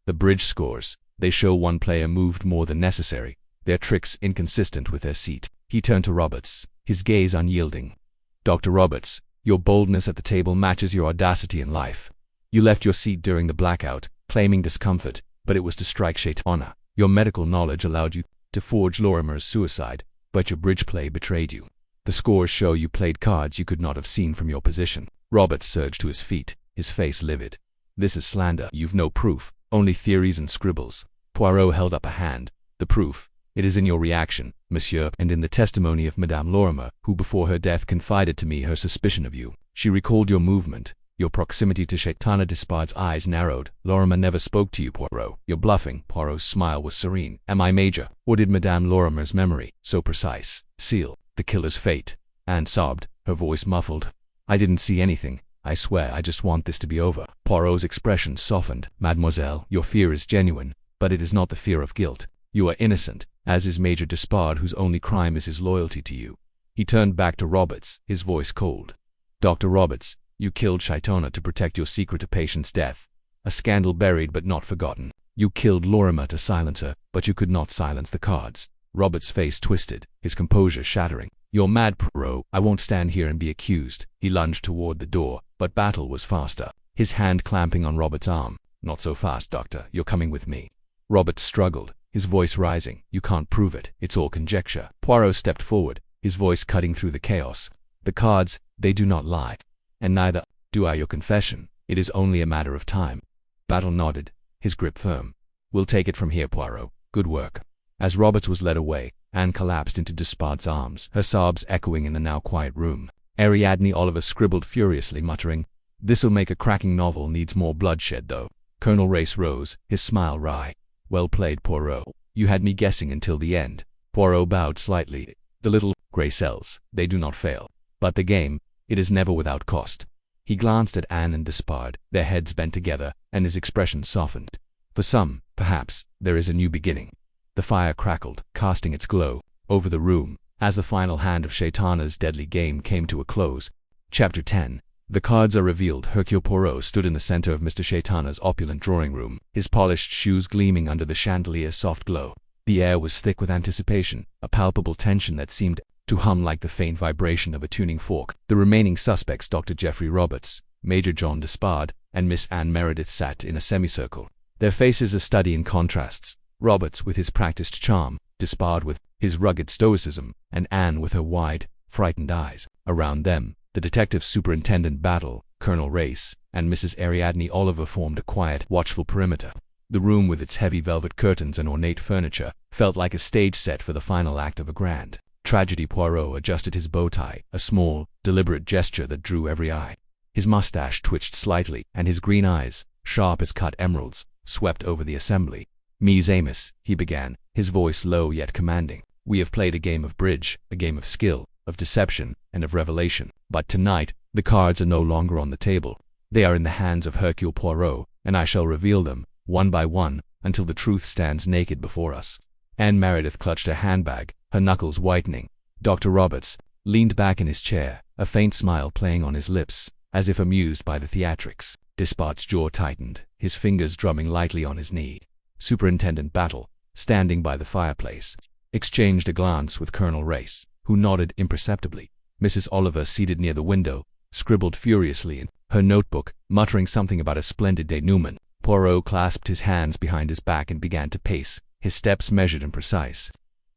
The bridge scores, they show one player moved more than necessary, their tricks inconsistent with their seat." He turned to Roberts, his gaze unyielding. "Dr. Roberts, your boldness at the table matches your audacity in life. You left your seat during the blackout, claiming discomfort, but it was to strike Shaitana. Your medical knowledge allowed you to forge Lorimer's suicide, but your bridge play betrayed you. The scores show you played cards you could not have seen from your position." Roberts surged to his feet, his face livid. "This is slander. You've no proof, only theories and scribbles." Poirot held up a hand. "The proof, it is in your reaction, monsieur, and in the testimony of Madame Lorimer, who before her death confided to me her suspicion of you. She recalled your movement, your proximity to Shaitana." Despard's eyes narrowed. "Lorimer never spoke to you, Poirot. You're bluffing." Poirot's smile was serene. "Am I major? Or did Madame Lorimer's memory, so precise, seal the killer's fate?" Anne sobbed, her voice muffled. "I didn't see anything. I swear I just want this to be over." Poirot's expression softened. "Mademoiselle, your fear is genuine, but it is not the fear of guilt. You are innocent, as is Major Despard, whose only crime is his loyalty to you." He turned back to Roberts, his voice cold. "Dr. Roberts, you killed Shaitana to protect your secret of patient's death. A scandal buried but not forgotten. You killed Lorimer to silence her, but you could not silence the cards." Roberts' face twisted, his composure shattering. "You're mad, Poirot. I won't stand here and be accused." He lunged toward the door, but battle was faster, his hand clamping on Roberts' arm. "Not so fast, doctor. You're coming with me." Roberts struggled, his voice rising. "You can't prove it. It's all conjecture." Poirot stepped forward, his voice cutting through the chaos. "The cards, they do not lie. And neither do I your confession. It is only a matter of time." Battle nodded, his grip firm. "We'll take it from here, Poirot. Good work." As Roberts was led away, Anne collapsed into Despard's arms, her sobs echoing in the now quiet room. Ariadne Oliver scribbled furiously, muttering, "This'll make a cracking novel. Needs more bloodshed, though." Colonel Race rose, his smile wry. "Well played, Poirot. You had me guessing until the end." Poirot bowed slightly. "The little grey cells, they do not fail. But the game, it is never without cost." He glanced at Anne and Despard, their heads bent together, and his expression softened. "For some, perhaps, there is a new beginning." The fire crackled, casting its glow over the room, as the final hand of Shaitana's deadly game came to a close. Chapter 10. The cards are revealed. Hercule Poirot stood in the center of Mr. Shaitana's opulent drawing room, his polished shoes gleaming under the chandelier's soft glow. The air was thick with anticipation, a palpable tension that seemed to hum like the faint vibration of a tuning fork. The remaining suspects, Dr. Geoffrey Roberts, Major John Despard, and Miss Anne Meredith, sat in a semicircle, their faces a study in contrasts. Roberts with his practiced charm, Despard with his rugged stoicism, and Anne with her wide, frightened eyes. Around them, the detective superintendent Battle, Colonel Race, and Mrs. Ariadne Oliver formed a quiet, watchful perimeter. The room, with its heavy velvet curtains and ornate furniture, felt like a stage set for the final act of a grand tragedy. Poirot adjusted his bow tie, a small, deliberate gesture that drew every eye. His mustache twitched slightly, and his green eyes, sharp as cut emeralds, swept over the assembly. "Ms. Amos," he began, his voice low yet commanding, "we have played a game of bridge, a game of skill, of deception, and of revelation. But tonight, the cards are no longer on the table. They are in the hands of Hercule Poirot, and I shall reveal them, one by one, until the truth stands naked before us." Anne Meredith clutched her handbag, her knuckles whitening. Dr. Roberts leaned back in his chair, a faint smile playing on his lips, as if amused by the theatrics. Despard's jaw tightened, his fingers drumming lightly on his knee. Superintendent Battle, standing by the fireplace, exchanged a glance with Colonel Race, who nodded imperceptibly. Mrs. Oliver, seated near the window, scribbled furiously in her notebook, muttering something about a splendid denouement. Poirot clasped his hands behind his back and began to pace, his steps measured and precise.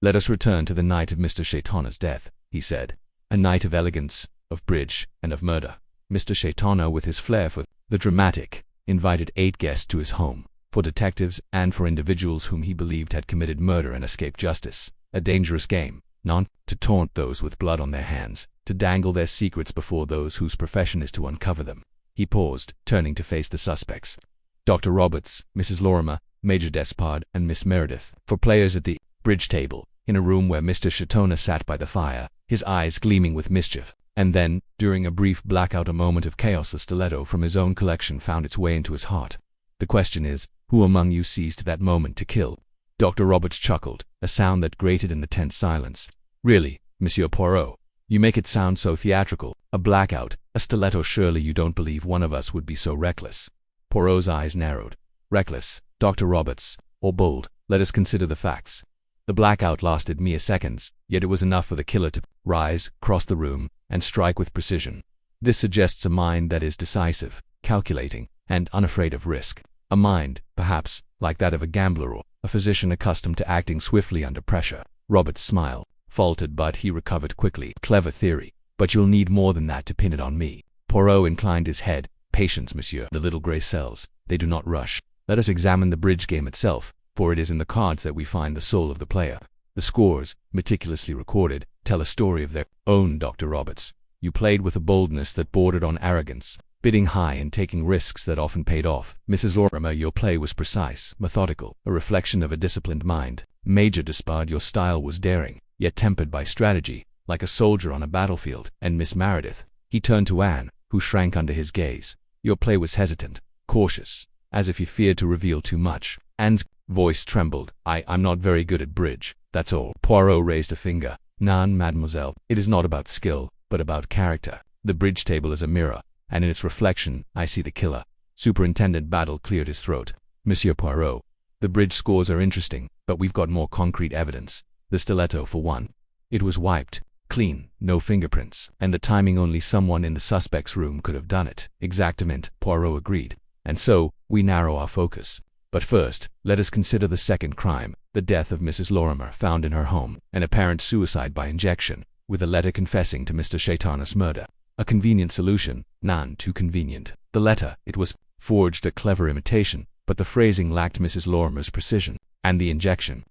Let us return to the night of Mr. Shaitana's death, he said. A night of elegance, of bridge, and of murder. Mr. Shaitana, with his flair for the dramatic, invited 8 guests to his home, for detectives and for individuals whom he believed had committed murder and escaped justice. A dangerous game, not to taunt those with blood on their hands, to dangle their secrets before those whose profession is to uncover them. He paused, turning to face the suspects. Dr. Roberts, Mrs. Lorimer, Major Despard, and Miss Meredith, for players at the bridge table, in a room where Mr. Shaitana sat by the fire, his eyes gleaming with mischief. And then, during a brief blackout, a moment of chaos, a stiletto from his own collection found its way into his heart. The question is, who among you seized that moment to kill? Dr. Roberts chuckled, a sound that grated in the tense silence. Really, Monsieur Poirot, you make it sound so theatrical. A blackout, a stiletto, surely you don't believe one of us would be so reckless. Poirot's eyes narrowed. Reckless, Dr. Roberts, or bold, let us consider the facts. The blackout lasted mere seconds, yet it was enough for the killer to rise, cross the room, and strike with precision. This suggests a mind that is decisive, calculating, and unafraid of risk. A mind, perhaps, like that of a gambler or a physician accustomed to acting swiftly under pressure. Roberts' smile faltered, but he recovered quickly. Clever theory, but you'll need more than that to pin it on me. Poirot inclined his head. Patience, monsieur. The little grey cells, they do not rush. Let us examine the bridge game itself, for it is in the cards that we find the soul of the player. The scores, meticulously recorded, tell a story of their own. Dr. Roberts, you played with a boldness that bordered on arrogance, bidding high and taking risks that often paid off. Mrs. Lorimer, your play was precise, methodical, a reflection of a disciplined mind. Major Despard, your style was daring, yet tempered by strategy, like a soldier on a battlefield. And Miss Meredith, he turned to Anne, who shrank under his gaze. Your play was hesitant, cautious, as if you feared to reveal too much. Anne's voice trembled. I'm not very good at bridge, that's all. Poirot raised a finger. Nan, mademoiselle, it is not about skill, but about character. The bridge table is a mirror, and in its reflection, I see the killer. Superintendent Battle cleared his throat. Monsieur Poirot, the bridge scores are interesting, but we've got more concrete evidence. The stiletto, for one. It was wiped, clean, no fingerprints, and the timing, only someone in the suspect's room could have done it. Exactament, Poirot agreed. And so, we narrow our focus. But first, let us consider the second crime, the death of Mrs. Lorimer, found in her home, an apparent suicide by injection, with a letter confessing to Mr. Shaitana's murder. A convenient solution, none too convenient. The letter, it was forged, a clever imitation, but the phrasing lacked Mrs. Lorimer's precision, and the injection,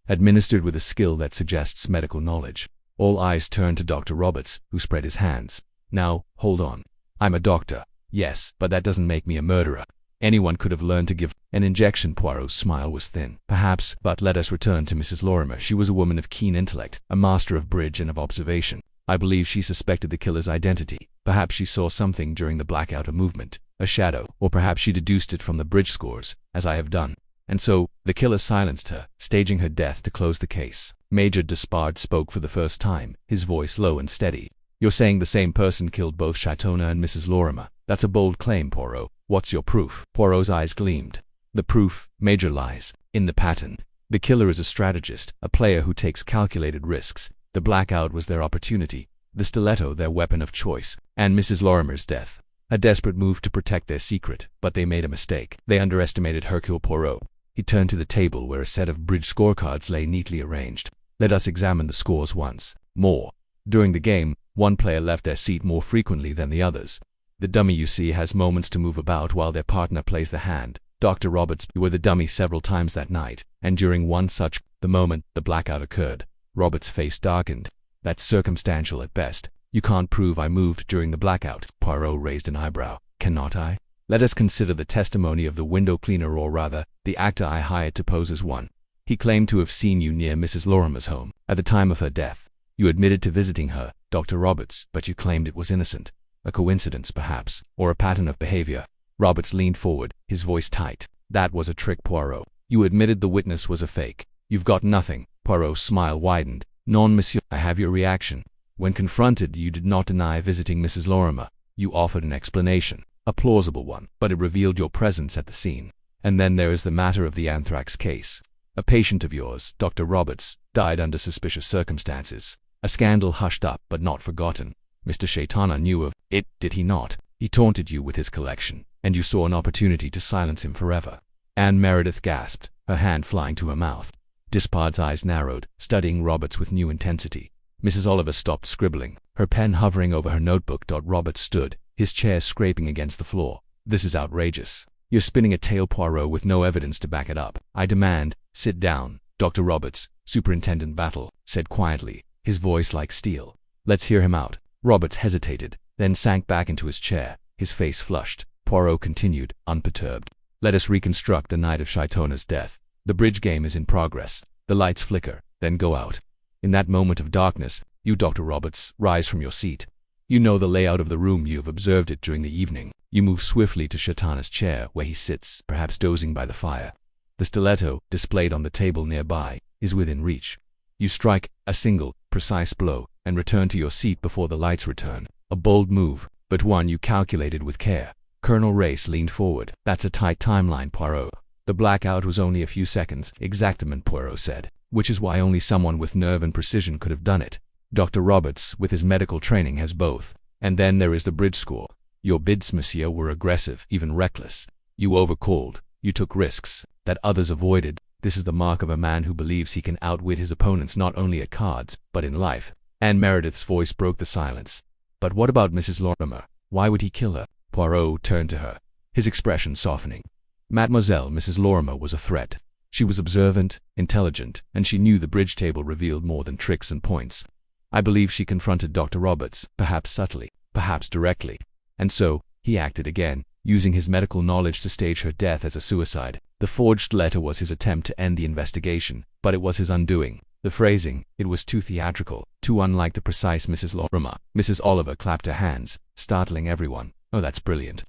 administered with a skill that suggests medical knowledge. All eyes turned to Dr. Roberts, who spread his hands. Now, hold on. I'm a doctor, yes, but that doesn't make me a murderer. Anyone could have learned to give an injection. Poirot's smile was thin. Perhaps, but let us return to Mrs. Lorimer. She was a woman of keen intellect, a master of bridge and of observation. I believe she suspected the killer's identity. Perhaps she saw something during the blackout, a movement, a shadow, or perhaps she deduced it from the bridge scores, as I have done. And so, the killer silenced her, staging her death to close the case. Major Despard spoke for the first time, his voice low and steady. You're saying the same person killed both Shaitana and Mrs. Lorimer? That's a bold claim, Poirot. What's your proof? Poirot's eyes gleamed. The proof, Major, lies in the pattern. The killer is a strategist, a player who takes calculated risks. The blackout was their opportunity, the stiletto their weapon of choice, and Mrs. Lorimer's death a desperate move to protect their secret. But they made a mistake. They underestimated Hercule Poirot. He turned to the table where a set of bridge scorecards lay neatly arranged. Let us examine the scores once more. During the game, one player left their seat more frequently than the others. The dummy, you see, has moments to move about while their partner plays the hand. Dr. Roberts, you were the dummy several times that night, and during one such, the moment the blackout occurred, Roberts' face darkened. That's circumstantial at best. You can't prove I moved during the blackout. Poirot raised an eyebrow. Cannot I? Let us consider the testimony of the window cleaner, or rather, the actor I hired to pose as one. He claimed to have seen you near Mrs. Lorimer's home at the time of her death. You admitted to visiting her, Dr. Roberts, but you claimed it was innocent. A coincidence, perhaps, or a pattern of behavior. Roberts leaned forward, his voice tight. That was a trick, Poirot. You admitted the witness was a fake. You've got nothing. Poirot's smile widened. Non, monsieur. I have your reaction. When confronted, you did not deny visiting Mrs. Lorimer. You offered an explanation, a plausible one, but it revealed your presence at the scene. And then there is the matter of the anthrax case. A patient of yours, Dr. Roberts, died under suspicious circumstances. A scandal hushed up but not forgotten. Mr. Shaitana knew of it, did he not? He taunted you with his collection, and you saw an opportunity to silence him forever. Anne Meredith gasped, her hand flying to her mouth. Despard's eyes narrowed, studying Roberts with new intensity. Mrs. Oliver stopped scribbling, her pen hovering over her notebook. Roberts stood, his chair scraping against the floor. This is outrageous. You're spinning a tale, Poirot, with no evidence to back it up. I demand, sit down. Dr. Roberts, Superintendent Battle, said quietly, his voice like steel. Let's hear him out. Roberts hesitated, then sank back into his chair, his face flushed. Poirot continued, unperturbed. Let us reconstruct the night of Shaitana's death. The bridge game is in progress. The lights flicker, then go out. In that moment of darkness, you, Dr. Roberts, rise from your seat. You know the layout of the room. You've observed it during the evening. You move swiftly to Shaitana's chair, where he sits, perhaps dozing by the fire. The stiletto, displayed on the table nearby, is within reach. You strike a single, precise blow, and return to your seat before the lights return. A bold move, but one you calculated with care. Colonel Race leaned forward. That's a tight timeline, Poirot. The blackout was only a few seconds. Exactement, Poirot said. Which is why only someone with nerve and precision could have done it. Dr. Roberts, with his medical training, has both. And then there is the bridge score. Your bids, monsieur, were aggressive, even reckless. You overcalled. You took risks that others avoided. This is the mark of a man who believes he can outwit his opponents not only at cards, but in life. Anne Meredith's voice broke the silence. But what about Mrs. Lorimer? Why would he kill her? Poirot turned to her, his expression softening. Mademoiselle Mrs. Lorimer was a threat. She was observant, intelligent, and she knew the bridge table revealed more than tricks and points. I believe she confronted Dr. Roberts, perhaps subtly, perhaps directly. And so, he acted again, using his medical knowledge to stage her death as a suicide. The forged letter was his attempt to end the investigation, but it was his undoing. The phrasing, it was too theatrical, too unlike the precise Mrs. Lorimer. Mrs. Oliver clapped her hands, startling everyone. Oh, that's brilliant.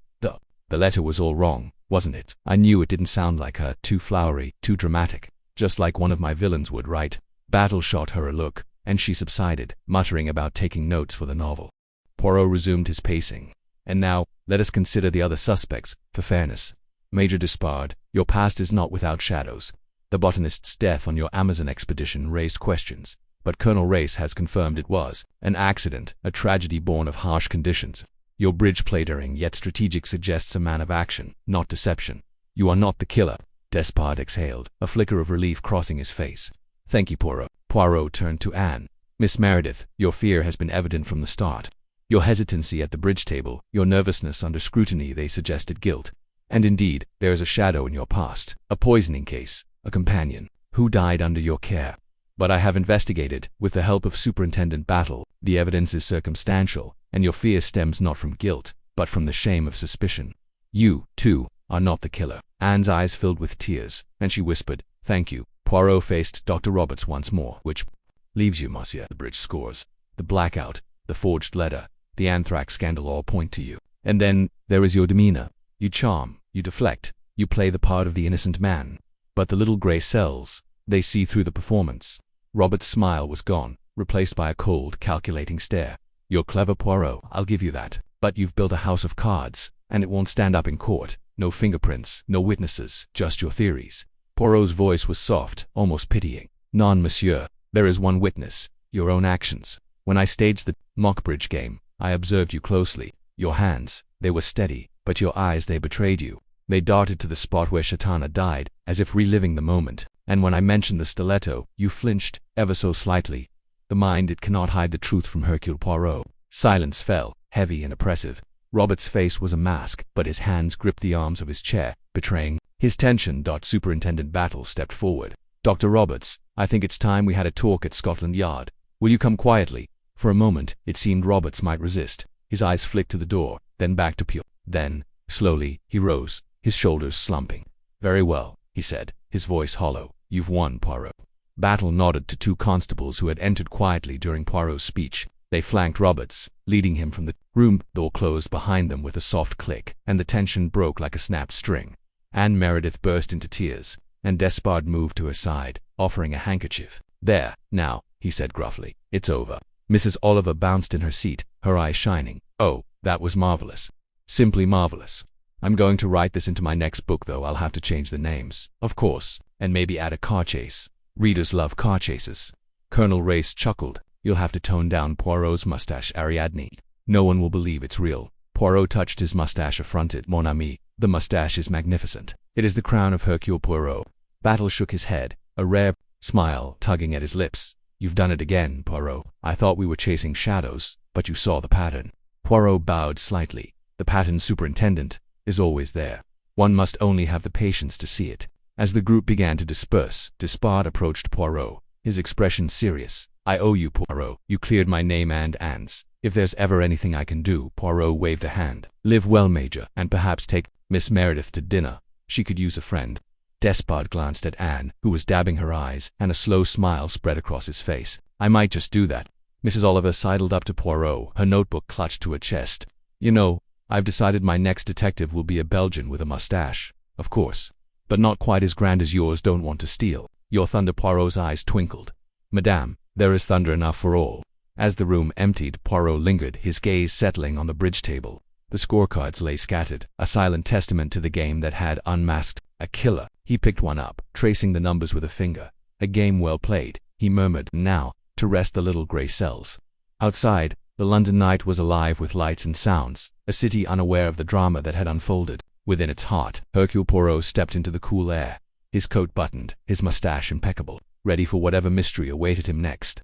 The letter was all wrong, wasn't it? I knew it didn't sound like her, too flowery, too dramatic. Just like one of my villains would write. Battle shot her a look, and she subsided, muttering about taking notes for the novel. Poirot resumed his pacing. And now, let us consider the other suspects, for fairness. Major Despard, your past is not without shadows. The botanist's death on your Amazon expedition raised questions, but Colonel Race has confirmed it was an accident, a tragedy born of harsh conditions. Your bridge play daring yet strategic suggests a man of action, not deception. You are not the killer. Despard exhaled, a flicker of relief crossing his face. Thank you, Poirot. Poirot turned to Anne. Miss Meredith, your fear has been evident from the start. Your hesitancy at the bridge table, your nervousness under scrutiny, they suggested guilt. And indeed, there is a shadow in your past, a poisoning case, a companion, who died under your care. But I have investigated, with the help of Superintendent Battle. The evidence is circumstantial, and your fear stems not from guilt, but from the shame of suspicion. You, too, are not the killer. Anne's eyes filled with tears, and she whispered, thank you. Poirot faced Dr. Roberts once more. Which leaves you, monsieur? The bridge scores, the blackout, the forged letter, the anthrax scandal all point to you. And then, there is your demeanor. You charm, you deflect, you play the part of the innocent man. But the little gray cells, they see through the performance. Robert's smile was gone, replaced by a cold, calculating stare. You're clever, Poirot, I'll give you that. But you've built a house of cards, and it won't stand up in court. No fingerprints, no witnesses, just your theories. Poirot's voice was soft, almost pitying. Non, monsieur. There is one witness, your own actions. When I staged the mock bridge game, I observed you closely. Your hands, they were steady, but your eyes, they betrayed you. They darted to the spot where Shaitana died, as if reliving the moment. And when I mentioned the stiletto, you flinched, ever so slightly. The mind, it cannot hide the truth from Hercule Poirot. Silence fell, heavy and oppressive. Robert's face was a mask, but his hands gripped the arms of his chair, betraying his tension. Superintendent Battle stepped forward. Dr. Roberts, I think it's time we had a talk at Scotland Yard. Will you come quietly? For a moment, it seemed Roberts might resist. His eyes flicked to the door, then back to Poirot. Then, slowly, he rose, his shoulders slumping. Very well, he said, his voice hollow. You've won, Poirot. Battle nodded to two constables who had entered quietly during Poirot's speech. They flanked Roberts, leading him from the room. The door closed behind them with a soft click, and the tension broke like a snapped string. Anne Meredith burst into tears, and Despard moved to her side, offering a handkerchief. There, now, he said gruffly. It's over. Mrs. Oliver bounced in her seat, her eyes shining. Oh, that was marvelous. Simply marvelous. I'm going to write this into my next book, though I'll have to change the names, of course, and maybe add a car chase. Readers love car chases. Colonel Race chuckled. You'll have to tone down Poirot's mustache, Ariadne. No one will believe it's real. Poirot touched his mustache, affronted. Mon ami, the mustache is magnificent. It is the crown of Hercule Poirot. Battle shook his head, a rare smile tugging at his lips. "You've done it again, Poirot. I thought we were chasing shadows, but you saw the pattern." Poirot bowed slightly. "The pattern, superintendent, is always there. One must only have the patience to see it." As the group began to disperse, Despard approached Poirot, his expression serious. "I owe you, Poirot. You cleared my name and Anne's. If there's ever anything I can do," Poirot waved a hand. "Live well, Major, and perhaps take Miss Meredith to dinner. She could use a friend." Despard glanced at Anne, who was dabbing her eyes, and a slow smile spread across his face. "I might just do that." Mrs. Oliver sidled up to Poirot, her notebook clutched to her chest. "You know, I've decided my next detective will be a Belgian with a mustache. Of course. But not quite as grand as yours. Don't want to steal your thunder." Poirot's eyes twinkled. "Madame, there is thunder enough for all." As the room emptied, Poirot lingered, his gaze settling on the bridge table. The scorecards lay scattered, a silent testament to the game that had unmasked a killer. He picked one up, tracing the numbers with a finger. "A game well played," he murmured. "Now, to rest the little grey cells." Outside, the London night was alive with lights and sounds, a city unaware of the drama that had unfolded. Within its heart, Hercule Poirot stepped into the cool air, his coat buttoned, his mustache impeccable, ready for whatever mystery awaited him next.